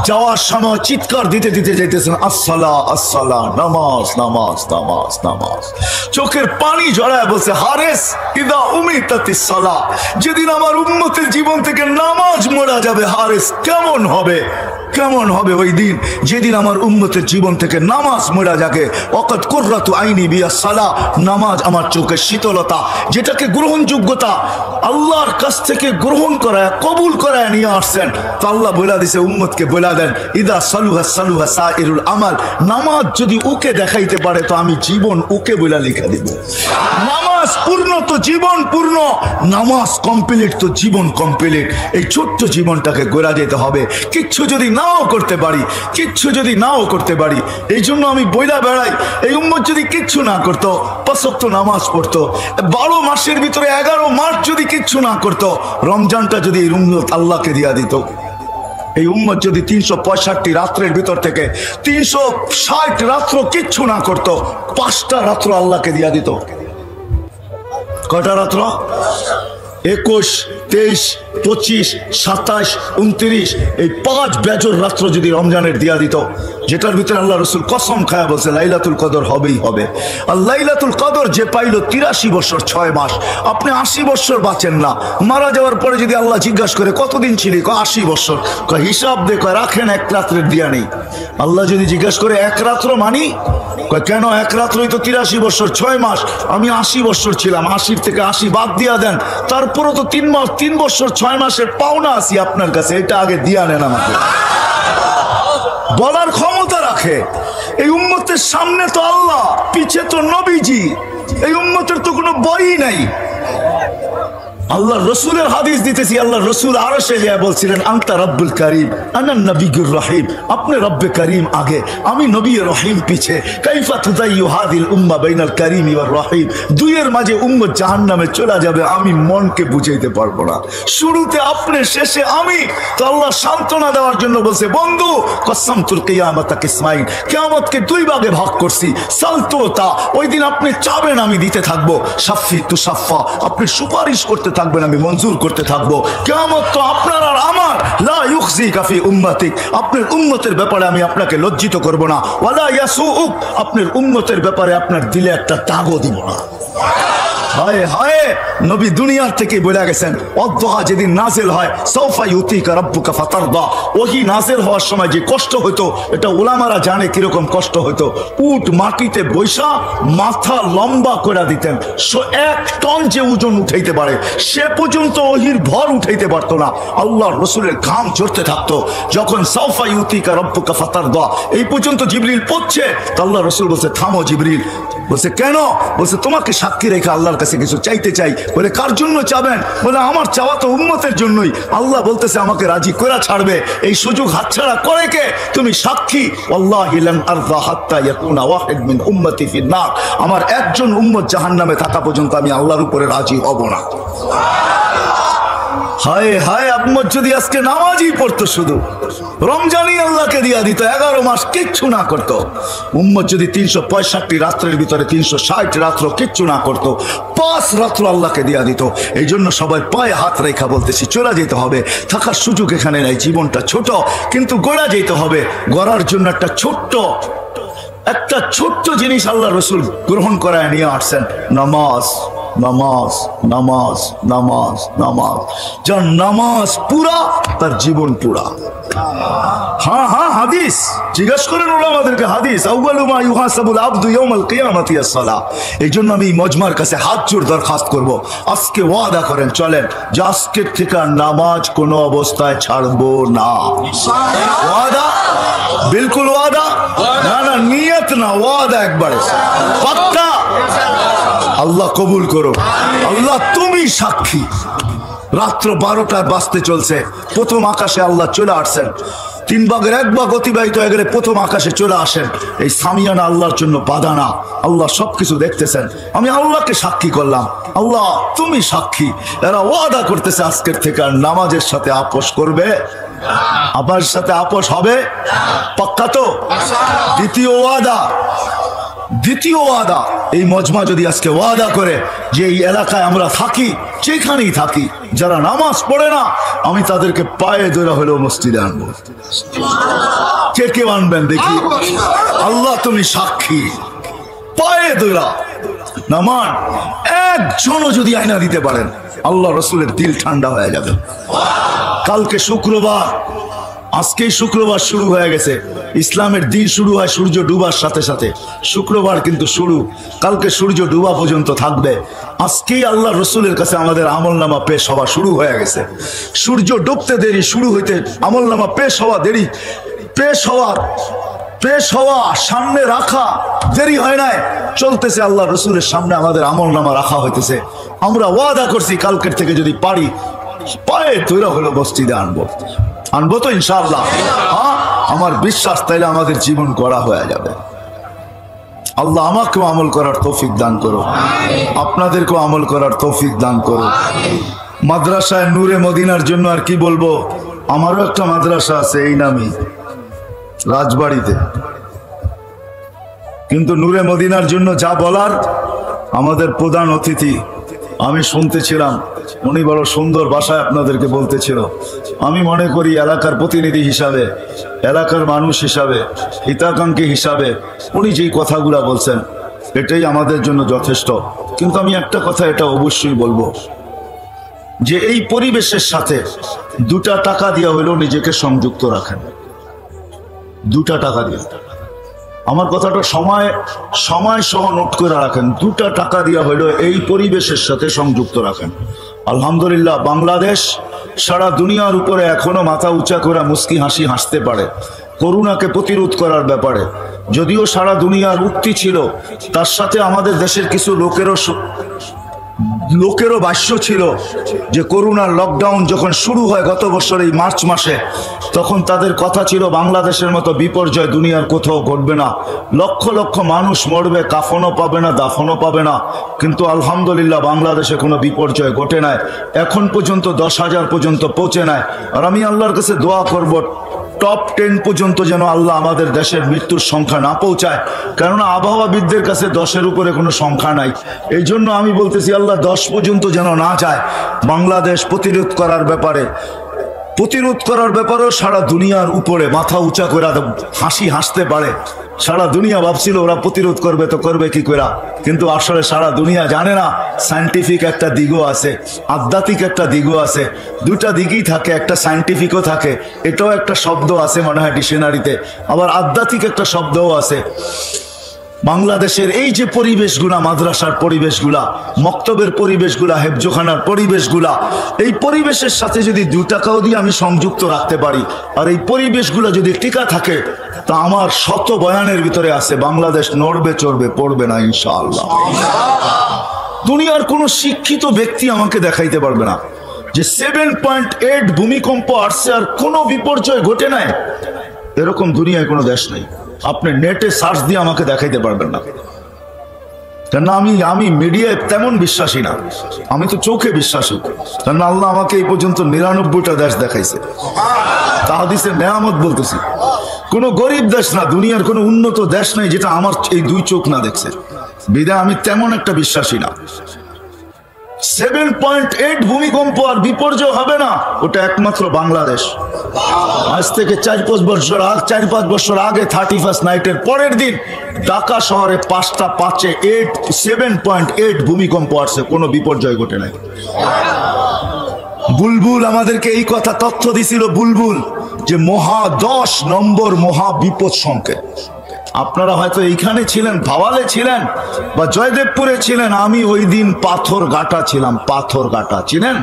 যাওয়ার সময় চিৎকার দিতে দিতে যাইতেছেন আসসালা আসসালা, নামাজ নামাজ নামাজ নামাজ। চোখের পানি ঝরায় বলছে হারেস ইদা উমিতাতিস সালা, যেদিন আমার উম্মতের জীবন থেকে নামাজ মোড়া যাবে, হারেস কেমন হবে, কেমন হবে ওই দিন যেদিন আমার উম্মতের জীবন থেকে নামাজ মোড়া যাবে। ওয়াকাদ কুররাতু আইনি বিয়াস সালা, নামাজ আমার চোখের শীতলতা, যেটাকে গ্রহণযোগ্যতা আল্লাহর কাছ থেকে গ্রহণ করায় কবুল করায় নিয়ে আসছেন। তো আল্লাহ বলে দিছে উম্মতকে বলে দেন ইদা সালুহা সালুহা সাইরুল আমাল, নামাজ যদি ওকে দেখাইতে পারে তো আমি জীবন ওকে বলে লিখে দেব। নামাজ পূর্ণ তো জীবন পূর্ণ, নামাজ কমপ্লিট তো জীবন কমপ্লিট। এই ছোট্ট জীবনটাকে গড়া যেতে হবে, কিচ্ছু যদি নাও করতে পারি, কিচ্ছু যদি নাও করতে পারি। এই জন্য আমি বইলা বেড়াই, এই উম্মত যদি কিচ্ছু না করতো, 5 ওয়াক্ত নামাজ পড়তো, 12 মাসের ভিতরে 11 মাস যদি কিচ্ছু না করতো, রমজানটা যদি এই উম্মত আল্লাহকে দিয়া দিত, এই উম্মত যদি 365 রাত্রের ভিতর থেকে 360 রাত্র কিচ্ছু না করতো, 5টা রাত্র আল্লাহকে দিয়া দিত। কয়টা রাত্র? 21, 23, 25, 27, 29, এই 5 বেজর রাত্র যদি রমজানের দিয়া দিত, যেটার ভিতরে আল্লাহ রাসূল কসম খায়া বলছে লাইলাতুল কদর হবেই হবে। আর লাইলাতুল কদর যে পাইল 83 বছর 6 মাস, আপনি 80 বছর বাঁচেন না। মারা যাওয়ার পরে যদি আল্লাহ জিজ্ঞাসা করে কতদিন ছিলি, 80 বছর, হিসাব দে, রাখেন 1 রাত্রের দিয়া নেই। আল্লাহ যদি জিজ্ঞাসা করে 1 রাত্র মানি, কেন 1 রাত্রই তো 83 বছর 6 মাস, আমি 80 বছর ছিলাম, 80 থেকে 80 বাদ দিয়া দেন, তারপরও তো 3 বছর 6 মাসের পাওনা আছি আপনার কাছে, এটা আগে দিয়া নেন আমাকে। বলার ক্ষমতা রাখে। এই উম্মতের সামনে তো আল্লাহ, পিছে তো নবীজি, এই উম্মতের তো কোনো বই নাই। আল্লাহ রসুলের হাদিস দিতেছি, আল্লাহ রসুল আরশে যা বলছিলেন আনতা রব্বুল করিম আনা নবিয়ুর রহিম, আপনি রব্বে করিম আগে, আমি নবী রহিম পিছে। কাইফা তুদাইয়ু হাদিল উম্মাহ বাইনাল করিম ওয়ার রহিম, দুইয়ের মাঝে উম্মত জাহান্নামে চলে যাবে, আমি মনকে বুঝাইতে পারবো না। শুরুতে আপনি, শেষে আমি। তো আল্লাহ সান্ত্বনা দেওয়ার জন্য বলছে বন্ধু কসসামতুল কিয়ামাতা কিসমাইন, কিয়ামতকে 2 ভাগে ভাগ করছি। সালতুতা, ওই দিন আপনি চাবেন আমি দিতে থাকবো, শাফি তুশাফা, আপনি সুপারিশ করতে থাকবেন আমি মঞ্জুর করতে থাকবো। কিয়ামত তো আপনার আর আমার, লা ইউখজিকা ফি উম্মতিক, আপনার উম্মতের ব্যাপারে আমি আপনাকে লজ্জিত করব না, ওয়ালা ইয়াসুউক, আপনার উম্মতের ব্যাপারে আপনার দিলে একটা দাগও দিব না। হায় হায়, নবী দুনিয়ার থেকে বলে গেছেন অদ্দোহা যেদিন নাজিল হয় সাউফা ইউতিকা রাব্বুকা ফাতারদা, ওহী নাজিল হওয়ার সময় যে কষ্ট হতো, এটা উলামারা জানে কিরকম কষ্ট হতো। উট মাটিতে বৈশা মাথা লম্বা করে দিতেন, 1 টন যে ওজন উঠাইতে পারে সে পর্যন্ত ওহীর ভর উঠাইতে পারতো না। আল্লাহর রাসূলের ঘাম ঝরতে থাকতো। যখন সাউফা ইউতিকা রাব্বুকা ফাতারদা এই পর্যন্ত জিবরিল পড়ছে, তো আল্লাহর রাসূল বলছে থামো জিবরিল। বলছে কেন? বলছে তোমাকে সাক্ষী রেখে আল্লাহর কাছে কিছু চাইতে চাই। বলে কার জন্য চাবেন? বলে আমার চাওয়া তো উম্মতের জন্যই। আল্লাহ বলতেছে আমাকে রাজি করে ছাড়বে, এই সুযোগ হাতছাড়া করে কে? তুমি সাক্ষী। ওয়াল্লাহি লান আরদা হাত্তা ইয়াকুনা ওয়াহিদ মিন উম্মতি ফিন নার, আমার একজন উম্মত জাহান্নামে থাকা পর্যন্ত আমি আল্লাহর উপরে রাজি হব না। হায় হায়, আম্মা যদি আজকে নামাজই পড়তো, শুধু রমজানই আল্লাহকে দিয়া দিত, 11 মাস কিচ্ছু না করতো। উম্মত যদি 365 রাত্রের ভিতরে 360 রাত্র কিচ্ছু না করতো, 5 রাত্র আল্লাহকে দিয়া দিত। এই জন্য সবাই পায়ে হাত রেখা বলতেছি, চলে যেতে হবে। থাকার সুযোগ এখানে নাই, জীবনটা ছোট, কিন্তু গড়া যেতে হবে। গড়ার জন্য একটা ছোট্ট জিনিস আল্লাহ রসুল গ্রহণ করায় নিয়ে আসছেন, নামাজ। নামাজ নামাজ নামাজ নামাজ, যার নামাজ পুরা তার জীবন পুরা। হ্যাঁ হ্যাঁ, হাদিস জিজ্ঞাসা করেন ওলামাদেরকে, হাদিস আউয়ালু মা ইউহাসাবুল আবদু ইয়াউমাল কিয়ামাতি আস-সালাহ। এই জন্য আমি মজমার কাছে হাত জোড় দরখাস্ত করব, আজকে ওয়াদা করেন, চলেন যে আজকের থেকে নামাজ কোনো অবস্থায় ছাড়বো না। ওয়াদা, বিলকুল ওয়াদা, না না নিয়ত না, ওয়াদা একবারে পাক্কা। আল্লাহ কবুল করো। আল্লাহ তুমি সাক্ষী, রাত্র 12টায় বাজতে চলছে, প্রথম আকাশে আল্লাহ চলে আসছেন। 3 ভাগের 1 ভাগ অতিবাহিত হয়ে গেলে প্রথম আকাশে চলে আসেন। এই সামিয়ানা আল্লাহর জন্য বাধা না, আল্লাহ সবকিছু দেখতেছেন। আমি আল্লাহকে সাক্ষী করলাম, আল্লাহ তুমি সাক্ষী। এরা ওয়াদা করতেছে আজকের থেকে আর নামাজের সাথে আপোষ করবে, আমার সাথে আপোষ হবে, পাক্কা তো? দ্বিতীয় ওয়াদা, এই মজমা যদি আজকে ওয়াদা করে যে এই এলাকায় আমরা থাকি, যেখানেই থাকি, যারা নামাজ পড়ে না, আমি তাদেরকে পায়ে ধরে হলেও মসজিদে আনবো। কে কে আনবেন দেখি? আল্লাহ তুমি সাক্ষী, পায়ে ধরা নামান একজনও যদি আয়না দিতে পারেন, আল্লাহ রসুলের দিল ঠান্ডা হয়ে যাবে। কালকে শুক্রবার, আজকেই শুক্রবার শুরু হয়ে গেছে। ইসলামের দিন শুরু হয় সূর্য ডুবার সাথে সাথে, শুক্রবার কিন্তু শুরু, কালকে সূর্য ডুবা পর্যন্ত থাকবে। আজকেই আল্লাহ রসুলের কাছে আমাদের আমলনামা পেশ হওয়া শুরু হয়ে গেছে। সূর্য ডুবতে দেরি, শুরু হইতে আমলনামা পেশ হওয়া দেরি, পেশ হওয়া সামনে রাখা দেরি হয় নাই, চলতেছে। আল্লাহ রসুলের সামনে আমাদের আমলনামা রাখা হইতেছে। আমরা ওয়াদা করছি কালকের থেকে যদি পারি পায়ে তৈরি হলো মসজিদে আনবো তো ইনশাআল্লাহ। হ্যাঁ, আমার বিশ্বাস, তাইলে আমাদের জীবন গড়া হয়ে যাবে। আল্লাহ আমাকেও আমল করার তৌফিক দান করো, আপনাদেরকেও আমল করার তৌফিক দান করো। মাদ্রাসায় নূরে মদিনার জন্য আর কি বলবো, আমারও একটা মাদ্রাসা আছে এই নামই, রাজবাড়িতে। কিন্তু নূরে মদিনার জন্য যা বলার, আমাদের প্রধান অতিথি আমি শুনতেছিলাম, উনি বড় সুন্দর ভাষায় আপনাদেরকে বলতেছিল। আমি মনে করি এলাকার প্রতিনিধি হিসাবে, এলাকার মানুষ হিসাবে, হিতাকাঙ্ক্ষী হিসাবে উনি যেই কথাগুলা বলছেন এটাই আমাদের জন্য যথেষ্ট। কিন্তু আমি একটা কথা এটা অবশ্যই বলবো, যে এই পরিবেশের সাথে 2টা টাকা দিয়ে হলেও নিজেকে সংযুক্ত রাখেন। 2টা টাকা দিয়ে, আমার কথাটা সময় সহ নোট করে রাখেন। 2টা টাকা দিয়ে হলেও এই পরিবেশের সাথে সংযুক্ত রাখেন। আলহামদুলিল্লাহ, বাংলাদেশ সারা দুনিয়ার উপরে এখনো মাথা উঁচা করে মুস্কি হাসি হাসতে পারে করোনাকে প্রতিরোধ করার ব্যাপারে। যদিও সারা দুনিয়ার উক্তি ছিল, তার সাথে আমাদের দেশের কিছু লোকেরও ভাষ্য ছিল যে করোনার লকডাউন যখন শুরু হয় গত বছর এই মার্চ মাসে, তখন তাদের কথা ছিল বাংলাদেশের মতো বিপর্যয় দুনিয়ার কোথাও ঘটবে না, লক্ষ লক্ষ মানুষ মরবে, কাফনও পাবে না, দাফনও পাবে না। কিন্তু আলহামদুলিল্লাহ বাংলাদেশে কোনো বিপর্যয় ঘটে নাই, এখন পর্যন্ত 10,000 পর্যন্ত পৌঁছে নাই। আর আমি আল্লাহর কাছে দোয়া করব টপ 10 পর্যন্ত যেন আল্লাহ আমাদের দেশের মৃত্যুর সংখ্যা না পৌঁছায়, কেননা আবহাওয়াবিদদের কাছে 10-এর উপরে কোনো সংখ্যা নাই। এই জন্য আমি বলতেছি আল্লাহ 10 পর্যন্ত যেন না যায়। বাংলাদেশ প্রতিরোধ করার ব্যাপারেও সারা দুনিয়ার উপরে মাথা উঁচা করে হাসি হাসতে পারে। সারা দুনিয়া ভাবছিল ওরা প্রতিরোধ করবে, তো করবে কি করে, কিন্তু আসলে সারা দুনিয়া জানে না সায়েন্টিফিক একটা দিকও আছে, আধ্যাত্মিক একটা দিকও আছে। 2টা দিকই থাকে, একটা সায়েন্টিফিকও থাকে, এটাও একটা শব্দ আছে মনে হয় ডিকশনারিতে, আবার আধ্যাত্মিক একটা শব্দও আছে। বাংলাদেশের এই যে পরিবেশগুলা, মাদ্রাসার পরিবেশগুলা, মক্তবের পরিবেশগুলা, হেফজোখানার পরিবেশগুলা, এই পরিবেশের সাথে যদি 2 টাকাও দিয়ে আমি সংযুক্ত রাখতে পারি, আর এই পরিবেশগুলা যদি টিকা থাকে, তা আমার শত বয়ানের ভিতরে আছে বাংলাদেশ নড়বে চড়বে পড়বে না ইনশাআল্লাহ। দুনিয়ার কোনো শিক্ষিত ব্যক্তি আমাকে দেখাইতে পারবে না যে 7.8 ভূমিকম্প আসছে আর কোনো বিপর্যয় ঘটে নাই, এরকম দুনিয়ায় কোনো দেশ নেই। আপনি নেটে সার্চ দিয়ে আমাকে দেখাইতে পারবেন না। কেন আমি মিডিয়ায় তেমন বিশ্বাসী না, আমি তো চোখে বিশ্বাসী। কারণ আল্লাহ আমাকে এই পর্যন্ত 99টা দেশ দেখাইছে, তা হাদিসের নেয়ামত বলতেছি। কোনো গরিব দেশ না, দুনিয়ার কোনো উন্নত দেশ নাই যেটা আমার এই দুই চোখ না দেখছে। বিদায় আমি তেমন একটা বিশ্বাসী না। 7.8 ভূমিকম্প আর বিপর্যয় হবে না, ওটা একমাত্র বাংলাদেশ। আজ থেকে 4-5 বছর আগে 31st নাইটের পরের দিন ঢাকা শহরে 5টা 7.8 ভূমিকম্প আসছে, কোনো বিপর্যয় ঘটে নাই। বুলবুল আমাদেরকে এই কথা তথ্য দিছিল, বুলবুল, যে 10 নম্বর মহা বিপদ সংকেত। আপনারা হয়তো এইখানে ছিলেন, ভাওয়ালে ছিলেন বা জয়দেবপুরে ছিলেন, আমি ওই দিন পাথরঘাটা ছিলাম। পাথরঘাটা ছিলেন?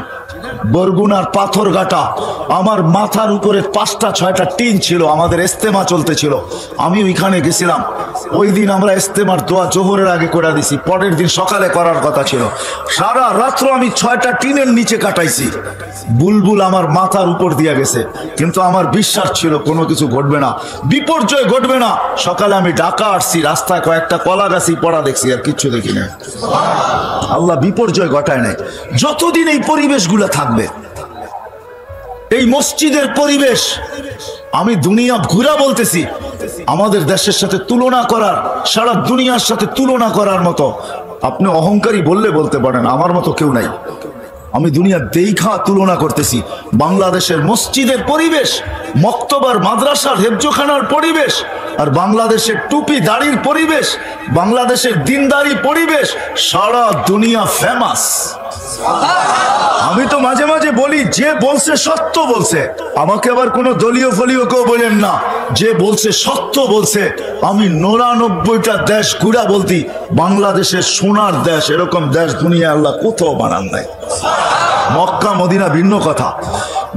বরগুনার পাথরঘাটা। আমার মাথার উপরে 5টা-6টা টিন ছিল, আমাদের ইস্তেমা চলতেছিল, আমি ওইখানে গেছিলাম। ওই দিন আমরা ইস্তেমার দোয়া জোহরের আগে করে দিছি, পরের দিন সকালে করার কথা ছিল। সারা রাত্র আমি 6টা টিনের নিচে কাটাইছি। বুলবুল আমার মাথার উপর দিয়ে গেছে, কিন্তু আমার বিশ্বাস ছিল কোনো কিছু ঘটবে না, বিপর্যয় ঘটবে না। সকালে আমি ঢাকা আসছি, রাস্তায় কয়েকটা কলা গাছি পড়া দেখছি, আর কিচ্ছু দেখি না। আল্লাহ বিপর্যয় ঘটায় নাই। যতদিন এই পরিবেশগুলো থাকবে, এই মসজিদের পরিবেশ, আমি দুনিয়া ঘুরা বলতেছি, আমাদের দেশের সাথে তুলনা করার, সারা দুনিয়ার সাথে তুলনা করার মতো, আপনি অহংকারী বললে বলতে পারেন, আমার মতো কেউ নাই। আমি দুনিয়া দেখা তুলনা করতেছি। বাংলাদেশের মসজিদের পরিবেশ, মক্তবার মাদ্রাসার হেফজোখানার পরিবেশ, আর বাংলাদেশের টুপি দাড়ির পরিবেশ, বাংলাদেশের দিনদারি পরিবেশ, সারা দুনিয়া ফেমাস। আমি তো মাঝে মাঝে বলি, যে বলছে সত্য বলছে। আমাকে আবার কোনো দলীয় ফলীয় কেউ বলেন না, যে বলছে সত্য বলছে। আমি 99টা দেশ ঘুরা বলতি, বাংলাদেশের সোনার দেশ, এরকম দেশ দুনিয়া আল্লাহ কোথাও বানান নাই। মক্কা মদিনা ভিন্ন কথা।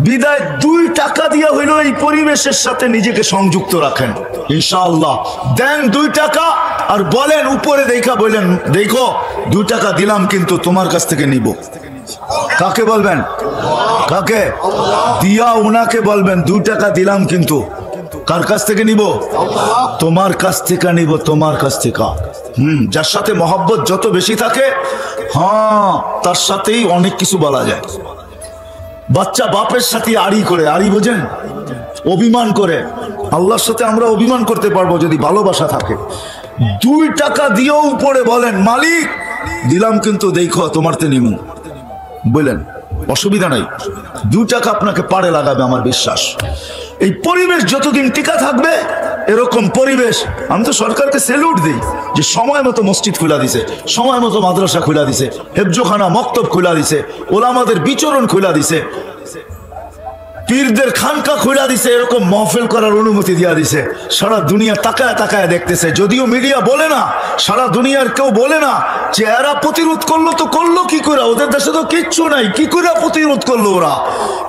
বিদায় 2 টাকা দিয়া হইল এই পরিবেশের সাথে নিজেকে সংযুক্ত রাখেন, ইনশাআল্লাহ। দেন 2 টাকা আর বলেন, উপরে দেখা বলেন, দেখো 2 টাকা দিলাম কিন্তু তোমার কাছ থেকে নিব। কাকে বলবেন? কাকে দিয়া? উনাকে বলবেন 2 টাকা দিলাম কিন্তু কার কাছ থেকে নিব? তোমার কাছ থেকে নিব, তোমার কাছ থেকে। যার সাথে মহব্বত যত বেশি থাকে, হ্যাঁ, তার সাথেই অনেক কিছু বলা যায়। বাচ্চা বাপের সাথে আড়ি করে, আড়ি বোঝেন? অভিমান করে। আল্লাহর সাথে আমরা অভিমান করতে পারবো যদি ভালোবাসা থাকে। 2 টাকা দিয়েও উপরে বলেন, মালিক দিলাম কিন্তু দেখো তোমারতে নিমু, বলেন, অসুবিধা নাই। 2 টাকা আপনাকে পাড়ে লাগাবে, আমার বিশ্বাস। এই পরিবেশ যতদিন টিকা থাকবে, এরকম পরিবেশ, আমি তো সরকারকে স্যালুট দিই যে সময় মতো মসজিদ খুলা দিছে, সময় মতো মাদ্রাসা খুলা দিছে, হেফজোখানা মক্তব খুলা দিছে, ওলামাদের বিচরণ খুলা দিছে, পীরদের খানকা খুলা দিছে, এরকম মহফিল করার অনুমতি দিয়া দিছে। সারা দুনিয়া তাকায় তাকায় দেখতেছে। যদিও মিডিয়া বলে না, সারা দুনিয়ার কেউ বলে না যে এরা প্রতিরোধ করলো, তো করলো কি করে? ওদের দেশে তো কিচ্ছু নাই, কি করে প্রতিরোধ করলো ওরা?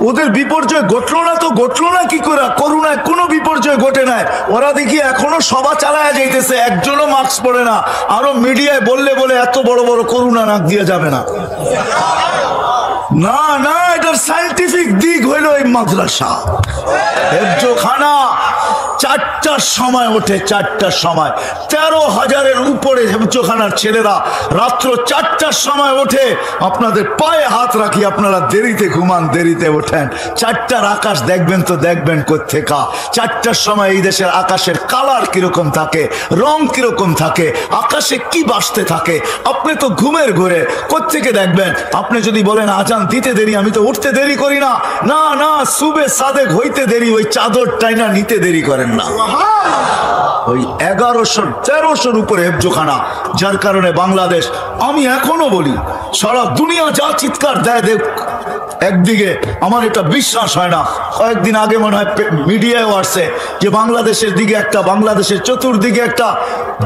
ওদের বিপর্যয় ঘটলো না তো ঘটলো না কি করে? করোনায় কোনো বিপর্যয় ঘটে নাই, ওরা দেখি এখনো সভা চালায় যাইতেছে, একজনও মাস্ক পরে না। আরো মিডিয়ায় বললে বলে এত বড় বড় করোনা নাক দিয়ে যাবে না। না না, এটার সায়েন্টিফিক দিক হইল এই মাদ্রাসা হেফজোখানা 4টার সময় ওঠে, 4টার সময়। 13,000-এর উপরে হেফজোখানার ছেলেরা রাত্র 4টার সময় ওঠে। আপনাদের পায়ে হাত রাখি, আপনারা দেরিতে ঘুমান, দেরিতে ওঠেন। 4টার আকাশ দেখবেন তো দেখবেন কোত্থেকা। 4টার সময় এই দেশের আকাশের কালার কিরকম থাকে, রং কিরকম থাকে, আকাশে কি বাসতে থাকে, আপনি তো ঘুমের ঘরে কোত্থেকে দেখবেন? আপনি যদি বলেন আজান দিতে দেরি, আমি তো উঠতে দেরি করি না। না না, সুবে সাদেক হইতে দেরি, ওই চাদর টাইনা নিতে দেরি করেন না। ওই 1100-1300-র উপরে হেফজোখানা, যার কারণে বাংলাদেশ, আমি এখনো বলি, সারা দুনিয়া যা চিৎকার দেয় দেখ, একদিকে আমার এটা বিশ্বাস হয় না। কয়েকদিন আগে মনে হয় মিডিয়ায় আসছে যে বাংলাদেশের দিকে একটা, বাংলাদেশের চতুর্দিকে একটা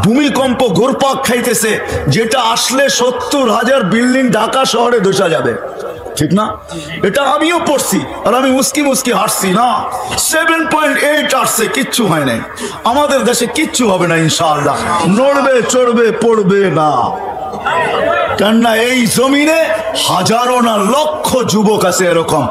ভূমিকম্প ঘুরপাক খাইতেছে, যেটা আসলে 70,000 বিল্ডিং ঢাকা শহরে ধসে যাবে। ঠিক না? এটা আমিও পড়ছি, আর আমি মুস্কি মুস্কি হাসছি। না, 7.8 আসছে, কিচ্ছু হয় নাই। আমাদের দেশে কিচ্ছু হবে না ইনশাআল্লাহ, নড়বে চড়বে পড়বে না। কেননা এই জমিনে হাজারো না লক্ষ যুবক আছে এরকম,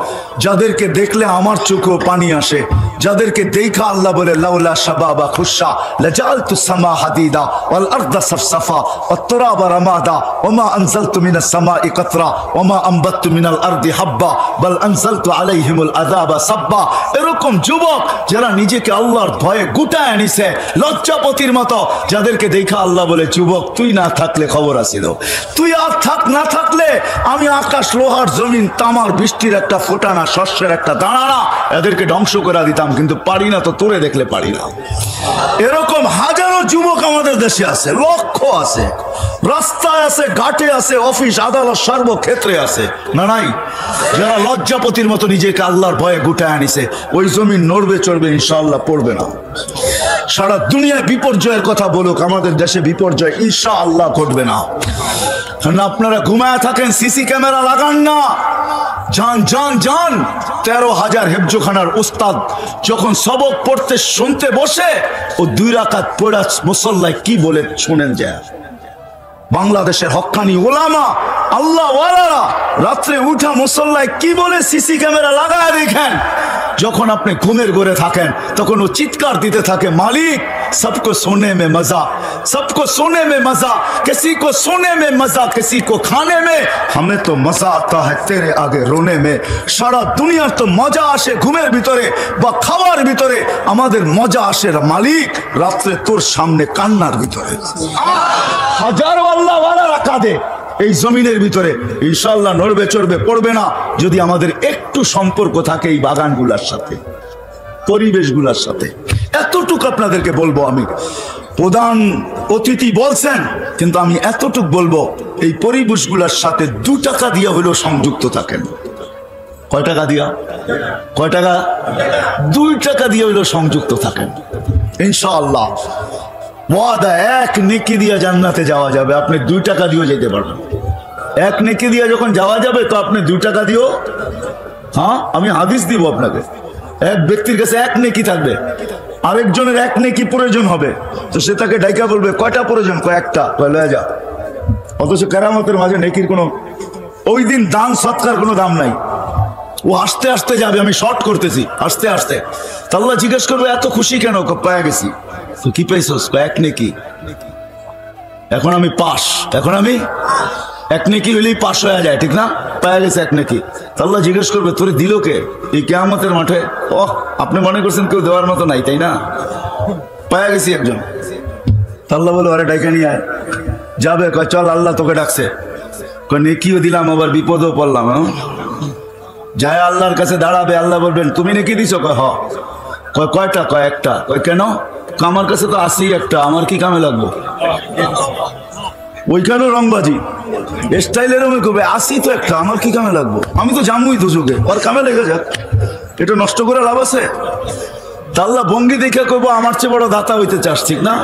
যাদেরকে দেখলে আমার চোখেও পানি আসে, যাদেরকে দেখা আল্লাহ বলে লাউলা শাবাবা খুশা লাজালতু সামা হাদিদা ওয়াল আরদা সাফসাফা ওয়াত তুরাবা রামাদা ওমা আনজালতু মিনাস সামাই কাতরা ওমা আমবাতু মিনাল আরদি হাব্বা বাল আনজালতু আলাইহিমুল আযাবা সাব্বা। এরকম যুবক যারা নিজেকে আল্লাহর ভয়ে গুটায় নিছে লজ্জাপতির মতো, যাদেরকে দেখা আল্লাহ বলে যুবক তুই না থাকলে খবর আছিল, তুই আর থাক না থাকলে আমি আকাশ লোহার জমিন তামার বৃষ্টির একটা ফোটানা শস্যের একটা দানা না এদেরকে ধ্বংস করে দিতাম, কিন্তু পারি না তো, তোরে দেখলে পারি না। এরকম হাজারো যুবক আমাদের দেশে আছে, লক্ষ আছে, রাস্তায় আছে, ঘাটে আছে, অফিস আদালত সর্বক্ষেত্রে আছে, না নাই? যারা লজ্জাপতির মতো নিজেকে আল্লাহর ভয়ে গুটায় আনিছে, ওই জমিন নড়বে চড়বে ইনশাআল্লাহ পড়বে না। সারা দুনিয়ায় বিপর্যয়ের কথা বলুক, আমাদের দেশে বিপর্যয় ইনশাআল্লাহ ঘটবে না। আপনারা ঘুমায় থাকেন, সিসি ক্যামেরা লাগান না, যান যান যান। 13,000 হেফজোখানার উস্তাদ যখন সবক পড়তে শুনতে বসে, ও 2 রাকাত পড়া মুসল্লায় কি বলে শুনেন যায়। বাংলাদেশের হক্কানি ওলামা আল্লাহ ওয়ালারা রাত্রে উঠা মুসল্লায় কি বলে সিসি ক্যামেরা লাগায় দেখেন। যখন আপনি ঘুমের ঘরে থাকেন তখন ও চিৎকার দিতে থাকে, মালিক सबको सोने में मजा, सबको सोने में मजा, किसी को सोने में मजा, किसी को खाने में, हमें तो मजा आता है तेरे आगे रोने में। सारा दुनिया तो मजा आसे घुमेर ভিতরে বা খাওয়ার ভিতরে, আমাদের মজা আসে মালিক রাত্রে তোর সামনে কান্নার ভিতরে। হাজারো আল্লাহ ওয়ালারা কাঁদে এই জমিনের ভিতরে, ইনশাআল্লাহ নড়বে চড়বে পড়বে না যদি আমাদের একটু সম্পর্ক থাকে এই বাগানগুলোর সাথে, পরিবেশগুলোর সাথে। এতটুকু আপনাদেরকে বলবো, আমি প্রধান অতিথি বলছেন, কিন্তু আমি এতটুকু বলবো এই পরিবেশগুলোর সাথে 2 টাকা দিয়ে হলেও সংযুক্ত থাকেন। কয় টাকা দিয়া? কয় টাকা? 2 টাকা দিয়ে হলেও সংযুক্ত থাকেন ইনশাআল্লাহ। ওয়াদা, 1 নেকি দিয়ে জান্নাতে যাওয়া যাবে, আপনি 2 টাকা দিয়েও যেতে পারবেন। 1 নেকি দিয়ে যখন যাওয়া যাবে তো আপনি 2 টাকা দিও। হ্যাঁ, আমি হাদিস দিব আপনাকে। এক ব্যক্তির কাছে 1 নেকি থাকবে, আরেকজনের 1 নেকি প্রয়োজন হবে, তো সে তাকে ডাইকা বলবে কয়টা প্রয়োজন? কয়েকটা। লয়ে যা। অথচ কেরামতের মাঝে নেকির কোনো, ওই দিন দান সৎকার কোনো দাম নাই। ও আস্তে আস্তে যাবে, আমি শর্ট করতেছি, আস্তে আস্তে। আল্লাহ জিজ্ঞেস করবে এত খুশি কেন? পায়া গেছি। তো কি পাইছস? 1 নেকি। এখন আমি পাস, এখন আমি 1 নেকি হলেই পাস হয়ে যায়, ঠিক না? পায়া গেছে 1 নেকি। আল্লাহ জিজ্ঞেস করবে তোরে দিল কে এই কিয়ামতের মাঠে? ওহ, আপনি মনে করছেন কেউ দেওয়ার মতো নাই, তাই না? পায়া গেছি একজন। আল্লাহ বলে আরে ডাইকা নিয়ে আয়। যাবে, কয় চল আল্লাহ তোকে ডাকছে। কয় নেকিও দিলাম আবার বিপদও পড়লাম। যায় আল্লাহর কাছে দাঁড়াবে, আল্লাহ বলবেন তুমি নেকি দিছো? কয় হ। কয় কয়টা? কয় 1টা। কয় কেন? আমার কাছে তো আসি 1টা, আমার কি কামে লাগবো? ওইখানেও রংবাজি স্টাইলের করবে, আসি তো 1টা, আমার কি কামে লাগবো? আমি তো জামুই দুযোগে, ওর কামে লেগে যাক, এটা নষ্ট করে লাভ আছে? আল্লাহ ভঙ্গি দেখে করবো আমার চেয়ে বড় দাতা হইতে চাস, ঠিক না?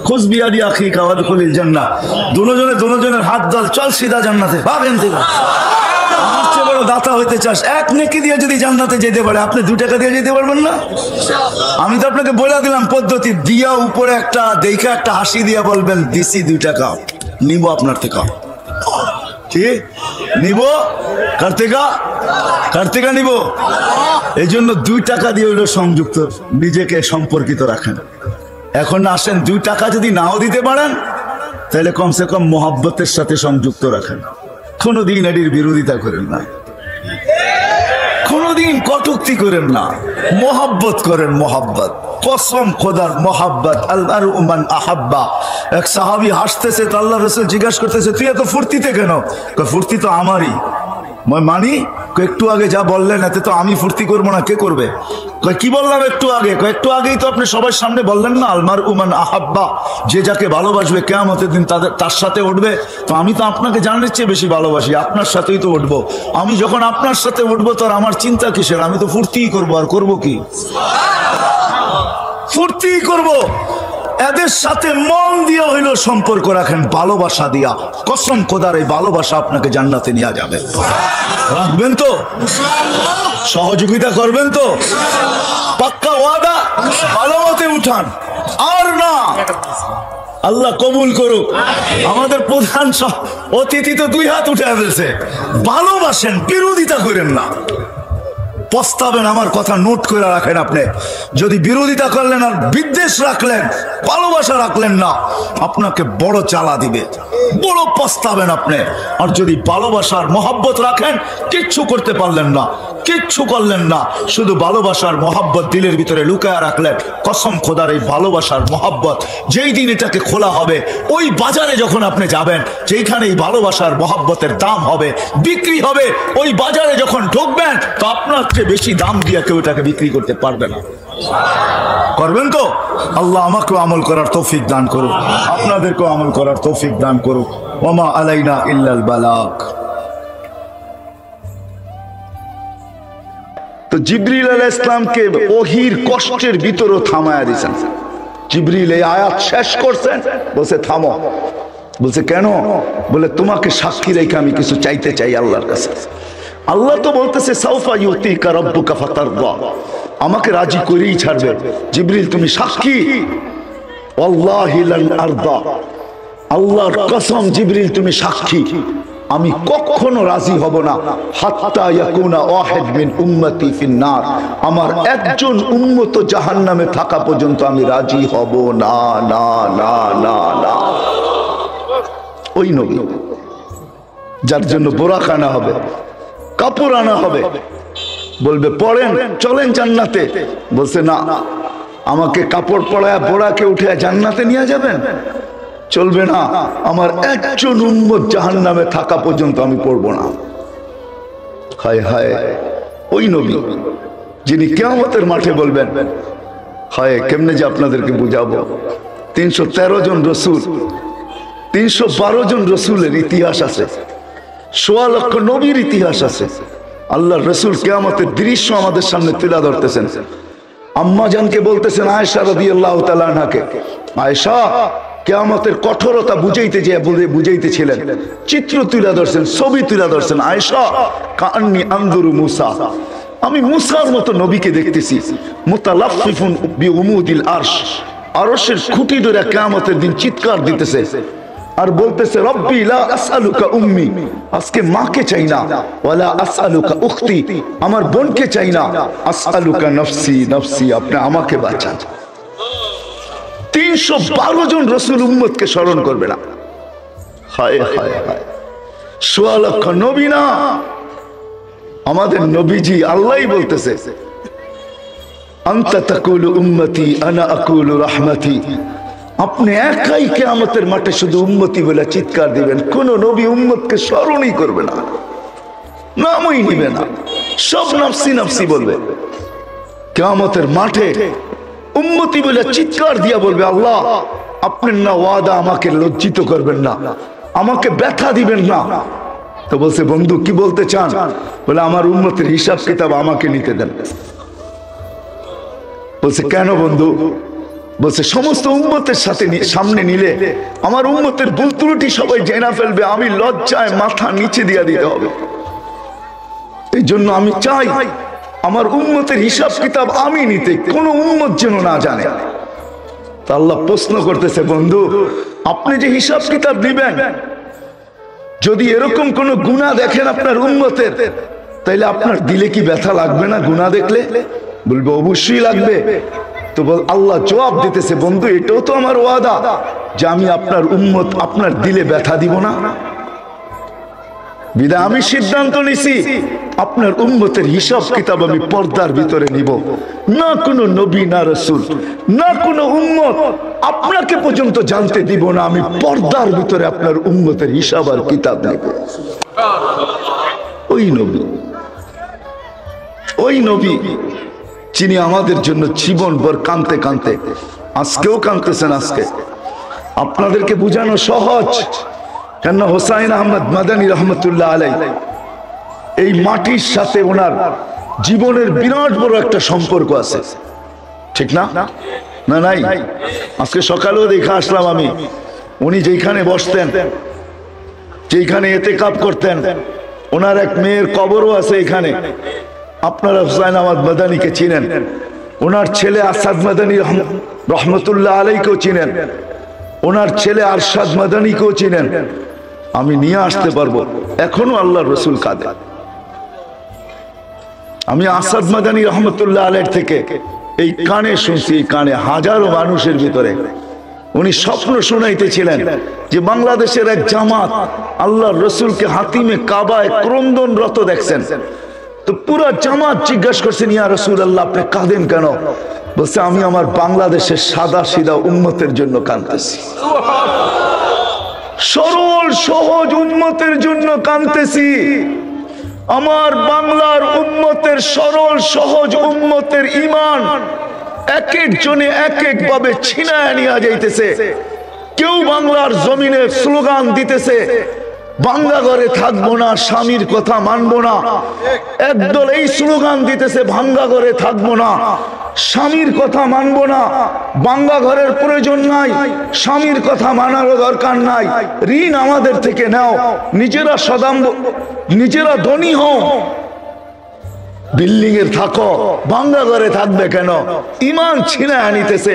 খোঁজ বিয়ারি আখি খাওয়ার খলিল জান্নাত, দুজনের হাত দল, চল সিধা জান্নাতে, ভাবেন থেকে আমার চেয়ে বড় দাতা হইতে চাস, 1 নেকি দিয়ে যদি জান্নাতে যেতে পারে, আপনি 2 টাকা দিয়ে যেতে পারবেন না? আমি তো আপনাকে বলে দিলাম পদ্ধতি, দিয়া উপরে একটা দেখা একটা হাসি দিয়া বলবেন দিছি 2 টাকা, নিব আপনার থেকে। ঠিক নিব, কার থেকে নিব? এই জন্য 2 টাকা দিয়ে হইলো সংযুক্ত, নিজেকে সম্পর্কিত রাখেন। এখন আসেন 2 টাকা যদি নাও দিতে পারেন তাহলে কমসে কম মোহাব্বতের সাথে সংযুক্ত রাখেন। কোনদিন এটির বিরোধিতা করেন না, কোনদিন কটূক্তি করেন না, মোহাব্বত করেন। মোহাব্বত, কসম খোদার মোহাব্বত। আল্লাহর উমান আহাব্বা। এক সাহাবী হাসতেছে, তো আল্লাহ রাসূল জিজ্ঞাসা করতেছে তুই এত ফুর্তিতে কেন? ফুর্তি তো আমারই। মানি একটু আগে যা বললেন এতে তো আমি ফুর্তি করবো না, কে করবে? কি বললাম একটু আগে? একটু আগেই তো আপনি সবার সামনে বললেন না আলমার উমান আহাব্বা, যে যাকে ভালোবাসবে কিয়ামতের দিন তার সাথে উঠবে। তো আমি তো আপনাকে জানার চেয়ে বেশি ভালোবাসি, আপনার সাথেই তো উঠবো। আমি যখন আপনার সাথে উঠবো তো আমার চিন্তা কিসের? আমি তো ফুর্তিই করবো, আর করবো কি? ফুর্তি করবো। এদের সাথে মন দিয়ে হইলো সম্পর্ক রাখেন, ভালোবাসা দিয়া। কসম খোদার এই ভালোবাসা আপনাকে জান্নাতে নিয়ে যাবে। রাখবেন তো? সহযোগিতা করবেন তো? পাক্কা ওয়াদা? ভালো মতে উঠান। আর না আল্লাহ কবুল করুক। আমাদের প্রধান অতিথি তো 2 হাত উঠে ফেলছে। ভালোবাসেন, বিরোধিতা করেন না। পস্তাবেন, আমার কথা নোট করে রাখেন। আপনি যদি বিরোধিতা করলেন আর বিদ্বেষ রাখলেন, ভালোবাসা রাখলেন না, আপনাকে বড় জ্বালা দিবে, বড় পস্তাবেন আপনি। আর যদি ভালোবাসার মহব্বত রাখেন, কিচ্ছু করতে পারলেন না, কিচ্ছু করলেন না, শুধু ভালোবাসার মহব্বত দিলের ভিতরে লুকায় রাখলেন। কসম খোদার, এই ভালোবাসার মহব্বত যেই দিন এটাকে খোলা হবে, ওই বাজারে যখন আপনি যাবেন, যেখানে এই ভালোবাসার মহব্বতের দাম হবে, বিক্রি হবে, ওই বাজারে যখন ঢুকবেন, তো আপনার চেয়ে বেশি দাম দিয়ে কেউ এটাকে বিক্রি করতে পারবে না। করবেন তো? আল্লাহ আমাকেও আমল করার তৌফিক দান করুক, আপনাদেরকেও আমল করার তৌফিক দান করুক। ওমা আলাইনা ইল্লাল বালাগ। তো জিবরিল আলাইহিস সালামকে ওহীর কষ্টের ভিতরে থামায়া দিয়েছেন। জিবরিল এই আয়াত শেষ করছেন, বলছে থামো। বলছে কেন? বলে তোমাকে সাক্ষী রেখে আমি কিছু চাইতে চাই আল্লাহর কাছে। আল্লাহ তো বলতেছে সাউফা ইউতিকা রাব্বুকা ফাতারদা, আমাকে রাজি করেই ছাড়বে। জিবরিল তুমি সাক্ষী, ওয়াল্লাহি লান আরদা, আল্লাহর কসম জিবরিল তুমি সাক্ষী, আমি কখনো রাজি হব না হাত্তা ইয়াকুনা ওয়াহিদ মিন উম্মতি ফিন নার, আমার একজন উম্মত জাহান্নামে থাকা পর্যন্ত আমি রাজি হব না, না না না না। ওই নবী যার জন্য বোরাক আনা হবে, কাপড় আনা হবে, বলবে পড়েন চলেন জান্নাতে, বলছে না, আমাকে কাপড় পরায়া বোরাকে উঠে জান্নাতে নিয়ে যাবেন, চলবে না, আমার একজন উম্মত জাহান্নামে থাকা পর্যন্ত আমি পড়ব না। হায় হায়, ওই নবী যিনি কিয়ামতের মাঠে বলবেন, হায় কেমনে যে আপনাদেরকে বুঝাবো। 313 জন রসুল, 312 জন রসুলের ইতিহাস আছে, 1.25 লক্ষ নবীর ইতিহাস আছে। আল্লাহর রসুল কিয়ামতের দৃশ্য আমাদের সামনে তুলে ধরতেছেন। আম্মা জানকে বলতেছেন আয়েশা রাদিয়াল্লাহু তাআলা আনহাকে, আয়েশা কিয়ামতের কঠোরতা বুঝাইতেছিলেন, চিত্র তুলে ধরছেন, ছবি তুলে ধরছেন। আয়েশা কান্নি আনজুরু মুসা, আমি মুসার মতো নবীকে দেখতেছি, মুতালাফফিফুন বিউমুদিল আরশ, আরশের খুঁটি ধরে কিয়ামতের দিন চিৎকার দিতেছে আর বলতেছে রব্বি লা আসআলুকা উম্মি, আজকে মাকে চাই না, ওয়ালা আসআলুকা উখতি, আমার বোনকে চাই না, আসআলুকা নফসি নফসি, আপনি আমাকে বাঁচান। 312 জন রসুল উম্মতকে স্মরণ করবে না। হায় হায় হায়, 1.25 লক্ষ নবী না, আমাদের নবীজি আল্লাহই বলতেছে আনতা তাকুলু উম্মতি আনা আকুলু রাহমাতি, আপনি একাই কিয়ামতের মাঠে শুধু উম্মতি বলে চিৎকার দিবেন, কোন নবী উম্মতকে স্মরণই করবে না, নামই নিবে না, সব নফসি নফসি বলবে। কিয়ামতের মাঠে উম্মতি বলে চিৎকার দিয়া বলবে, আল্লাহ আপনার না ওয়াদা, আমাকে লজ্জিত করবেন না, আমাকে ব্যথা দিবেন না। তো বলছে বন্ধু কি বলতে চান? বলে আমার উম্মতের হিসাব কিতাব আমাকে নিতে দেন। বলছে কেন বন্ধু? বলছে সমস্ত উম্মতের সাথে সামনে নিলে আমার উম্মতের ভুল ত্রুটি সবাই জেনা ফেলবে, আমি লজ্জায় মাথা নিচে দিয়ে দিতে হবে, এই জন্য আমি চাই আমার উম্মতের হিসাব কিতাব আমি নিতে, কোন উম্মত যেন না জানে। তা আল্লাহ প্রশ্ন করতেছে বন্ধু আপনি যে হিসাব কিতাব দিবেন, যদি এরকম কোন গুনাহ দেখেন আপনার উম্মতের, তাইলে আপনার দিলে কি ব্যথা লাগবে না? গুনাহ দেখলে বলবে অবশ্যই লাগবে। তো আল্লাহ জবাব দিতেছে বন্ধু এটাও তো আমার ওয়াদা যে আমি আপনার উম্মত আপনার দিলে ব্যথা দিব না। বিদায় আমি সিদ্ধান্ত নিছি আপনার উম্মতের হিসাব কিতাব আমি পর্দার ভিতরে নিব না, কোনো নবী না রাসূল না কোনো উম্মত আপনাকে পর্যন্ত জানতে দিব না, আমি পর্দার ভিতরে আপনার উম্মতের হিসাব আর কিতাব নেব। ওই নবী যিনি আমাদের জন্য জীবনভর কাঁদতে কাঁদতে, আজকেও কাঁদতেছেন। আজকে আপনাদেরকে বুঝানো সহজ, কেন হোসাইন আহমদ মাদানী রহমতুল্লাহ আলাই এই মাটির সাথে ওনার জীবনের বিরাট বড় একটা সম্পর্ক আছে, ঠিক না? না নাই? আজকে সকালেও দেখা আসলাম আমি, উনি যেখানে বসতেন, যেখানে এতেকাব করতেন, ওনার এক মেয়ের কবরও আছে এখানে। আপনারা হুসাইন আহমদ মাদানীকে চিনেন, ওনার ছেলে আসাদ মাদানী রহমতুল্লাহ আলাইকেও চিনেন। ওনার ছেলে আরশাদ মাদানীকেও চিনেন, আমি নিয়ে আসতে পারবো, এখনো আল্লাহ রসুল কাঁদে। আমি আসাদ মাদানী রহমতুল্লাহ আলাইহির থেকে এই কানে শুনছি, এই কানে হাজারো মানুষের ভিতরে উনি স্বপ্ন শুনাইতেছিলেন যে বাংলাদেশের এক জামাত আল্লাহ রসুলকে হাতিমে কাবায় ক্রন্দনরত দেখছেন। তো পুরো জামাত জিজ্ঞাসা করছেন, ইয়া রাসূলুল্লাহ আপনি কাঁদেন কেন? বলছে আমি আমার বাংলাদেশের সাদা সিধা উম্মতের জন্য কাঁদতেছি, সরল সহজ উম্মতের জন্য কাঁদতেছি। আমার বাংলার উম্মতের, সরল সহজ উম্মতের ঈমান এক এক জনে এক এক ভাবে ছিনায় নিয়ে যাইতেছে। কেউ বাংলার জমিনে স্লোগান দিতেছে, বাংলা ঘরে থাকবো না, স্বামীর কথা মানবো না। একদল এই স্লোগান দিতেছে, ভাঙ্গা ঘরে থাকবো না, স্বামীর কথা মানবো না, বাংলা ঘরের প্রয়োজন নাই, স্বামীর কথা মানারও দরকার নাই, ঋণ আমাদের থেকে নাও, নিজেরা সদাম্ব, নিজেরা ধনী হও, বিল্ডিং এর থাকো, বাংলা ঘরে থাকবে কেন? ঈমান ছিনায় আনিতেছে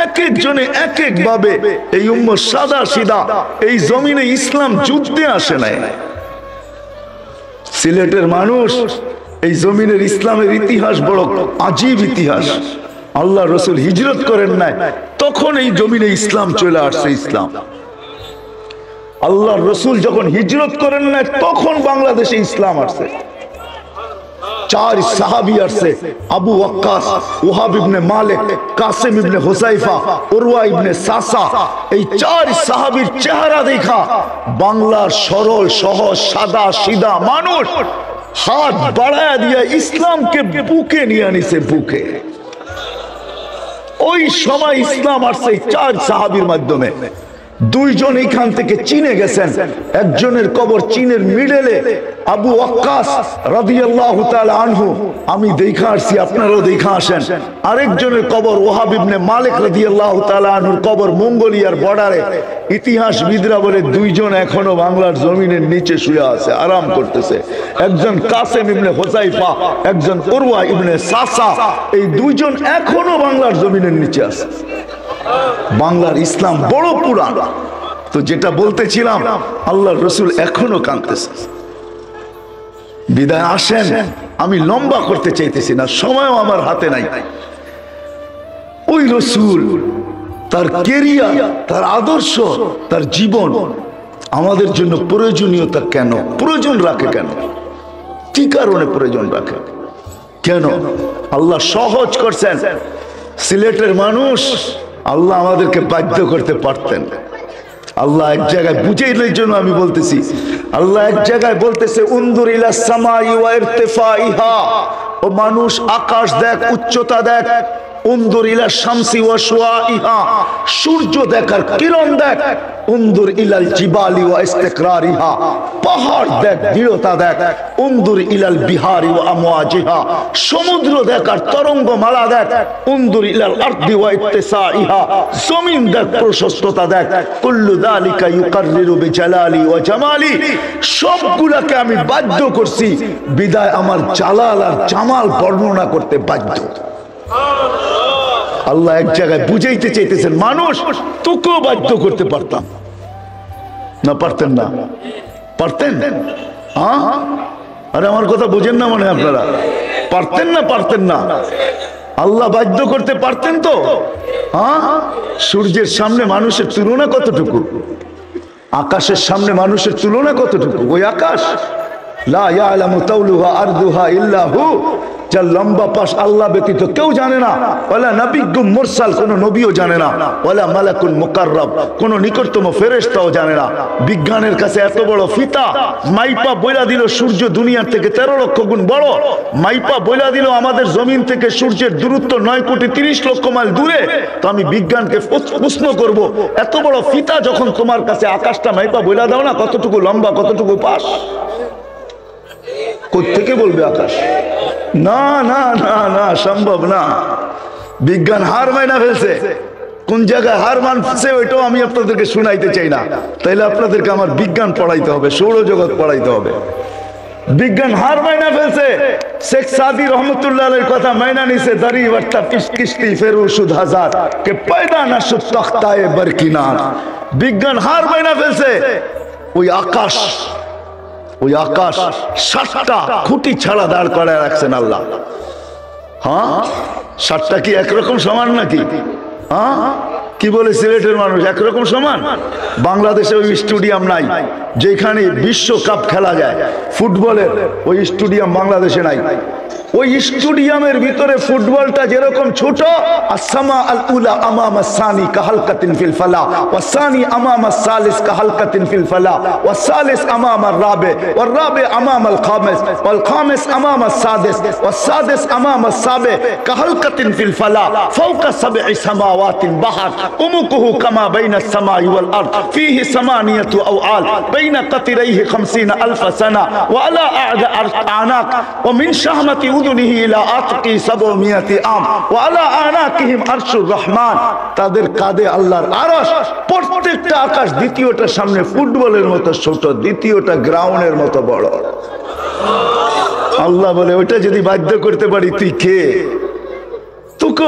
এক এক জনে এক এক ভাবে। এই উম্মত সাদা সিধা, এই জমিনে ইসলাম যুদ্ধে আসে নাই। সিলেটের মানুষ, এই জমিনের ইসলামের ইতিহাস বড় আজীব ইতিহাস। আল্লাহ রসুল হিজরত করেন নাই, তখন এই জমিনে ইসলাম চলে আসছে। ইসলাম আল্লাহ রসুল যখন হিজরত করেন নাই, তখন বাংলাদেশে ইসলাম আসছে। চার সাহাবী আসছে, আবু ওয়াক্কাস, ওহাব ইবনে মালিক, কাসিম ইবনে হুযায়ফা, উরওয়া ইবনে সাসা। এই চার সাহাবীর চেহারা দেখা বাংলার সরল সহজ সাদা সিধা মানুষ হাত বাড়ায় দিয়ে ইসলামকে বুকে নিয়ে আনিছে, বুকে। ওই সময় ইসলাম আসছে চার সাহাবীর মাধ্যমে। দুইজন এখান থেকে চীনে গেছেন, একজনের কবর চীনের মিডলে, আবু ওয়াক্কাস রাদিয়াল্লাহু তাআলা আনহু, আমি দেখা আসছি, আপনারাও দেখা আসেন। আরেকজনের কবর ওহাব ইবনে মালিক রাদিয়াল্লাহু তাআলা আনহুর কবর মঙ্গোলিয়ার বর্ডারে। ইতিহাসবিদরা বলে দুইজন এখনো বাংলার জমিনের নিচে শুয়ে আছে, আরাম করতেছে। একজন কাসিম ইবনে হুযায়ফা, একজন উরওয়া ইবনে সাসা। এই দুইজন এখনো বাংলার জমিনের নিচে আছে। বাংলার ইসলাম বড় পুরাণ। তো যেটা বলতেছিলাম, আল্লাহর রসুল এখনো কাঁদতেছে। বিদায় আসেন, আমি লম্বা করতে চাইতেছি না, সময়ও আমার হাতে নাই। ওই রসুল, তার কেরিয়ার, তার আদর্শ, তার জীবন আমাদের জন্য প্রয়োজনীয়তা কেন, প্রয়োজন রাখে কেন, কি কারণে প্রয়োজন রাখে কেন? আল্লাহ সহজ করছেন। সিলেটের মানুষ, আল্লাহ আমাদেরকে বাধ্য করতে পারতেন। আল্লাহ এক জায়গায় বুঝাইলের জন্য আমি বলতেছি, আল্লাহ এক জায়গায় বলতেছে, উনদুর ইলাস সামাই ওয়া ইরতিফাইহা, ও মানুষ আকাশ দেখ, উচ্চতা দেখ। উনদুর ইলা শামসি ওয়া শুআইহা, সূর্য দেখার কিরণ দেখ। উনদুর ইলাল জিবালি ওয়া ইস্তিকরারিহা, পাহাড় দেখ, দৃঢ়তা দেখ। উনদুর ইলাল বিহারি ওয়া আমওয়াজিহা, সমুদ্র দেখার তরঙ্গমালা দেখ। উনদুর ইলাল আরদি ওয়া ইত্তিসাইহা, জমিন দেখ, প্রশস্ততা দেখ। কুল্লু যালিকা ইউকাররিরু বিজালালি ওয়া জামালি, সবগুলাকে আমি বাধ্য করছি, বিদায় আমার জালাল আর জামাল বর্ণনা করতে বাধ্য। আল্লাহ এক জায়গায় বুঝাইতে চাইতেছেন, মানুষ তোকেও বাধ্য করতে পারতাম না, পারতেন না? পারতেন? হ্যাঁ, আরে আমার কথা বুঝেন না মনে হয় আপনারা? পারতেন না? পারতেন না? আল্লাহ বাধ্য করতে পারতেন তো? হ্যাঁ, সূর্যের সামনে মানুষের তুলনা কতটুকু? আকাশের সামনে মানুষের তুলনা কতটুকু? ওই আকাশ, লা ইয়ালামু তাওলুহা আরদুহা ইল্লা হু, যার লম্বা পাশ আল্লাহ ব্যতীত কেউ জানে না। ওয়ালা নাবিয়্যুম মুরসাল, কোন নবীও জানে না। ওয়ালা মালাকুল মুকাররাব, কোন নিকটতম ফেরেশতাও জানে না। বিজ্ঞানের কাছে এত বড় ফিতা, মাইপা বইলা দিল সূর্য দুনিয়ার থেকে 13 লক্ষ গুণ বড়। মাইপা বইলা দিল আমাদের জমিন থেকে সূর্যের দূরত্ব 9,30,00,000 মাইল দূরে। তো আমি বিজ্ঞানকে প্রশ্ন করব, এত বড় ফিতা যখন তোমার কাছে, আকাশটা মাইপা বইলা দাও না কতটুকু লম্বা, কতটুকু পাশ? কোত্থেকে বলবে আকাশ? না না না না, সম্ভব না। বিজ্ঞান হার মাইনা ফেলছে। কোন জায়গায় হার মানছে ওইটাও আমি আপনাদেরকে শুনাইতে চাই না। তাইলে আপনাদেরকে আমার বিজ্ঞান পড়াইতে হবে, সৌরজগৎ পড়াইতে হবে। বিজ্ঞান হার মাইনা ফেলছে। শেখ সাদি রহমতুল্লাহ আলাইহির কথা মাইনা নিছে, দাড়ি বার্তা কিস্তি ফেরু সুদ হাজার কে পয়দা না সুদ তখতায়ে বরকিনার। বিজ্ঞান হার বাইনা ফেলছে। ওই আকাশ 60টা খুঁটি ছাড়া দাঁড় করায় রাখছেন আল্লাহ। হ্যাঁ, 60টা কি একরকম সমান নাকি? হ্যাঁ, কি বলে সিলেটের মানুষ একরকম সমান? বাংলাদেশে ওই স্টেডিয়াম নাই যেখানে বিশ্বকাপ খেলা যায় ফুটবলের, ওই স্টেডিয়াম বাংলাদেশে নাই। ওই স্টেডিয়ামের ভিতরে ফুটবলটা যেরকম ছোট, আসসামা আল উলা আমামা সানি কাহালকাতিন ফিল ফালা ওয়া সানি আমামা সালিস কাহালকাতিন ফিল ফালা ওয়া সালিস আমামা রাবে ওয়া রাবে আমামা আল খামিস ওয়াল খামিস আমামা সাদিস ওয়া সাদিস আমামা সাবে কাহালকাতিন ফিল ফালা ফাওকা সাবঈ সামাওয়াতিন বাহার উমুকুহু কামা বাইনা আস-সামাই ওয়াল আরদ ফীহি সামানিয়াতু আওআল বাইনা কাতিরাইহি 50000 সানা ওয়া আলা আ'নাক ওয়া মিন শাহমাতি উদুনিহি ইলা আতকি 700 আম ওয়া আলা আনাকিহিম আরশুর রহমান। তাদের কাঁধে আল্লাহর আরশ। প্রত্যেকটা আকাশ দ্বিতীয়টার সামনে ফুটবলের মতো ছোট, দ্বিতীয়টা গ্রাউন্ডের মতো বড়। আল্লাহ বলে ওইটা যদি বাধ্য করতে পারি তুই কে? তোকে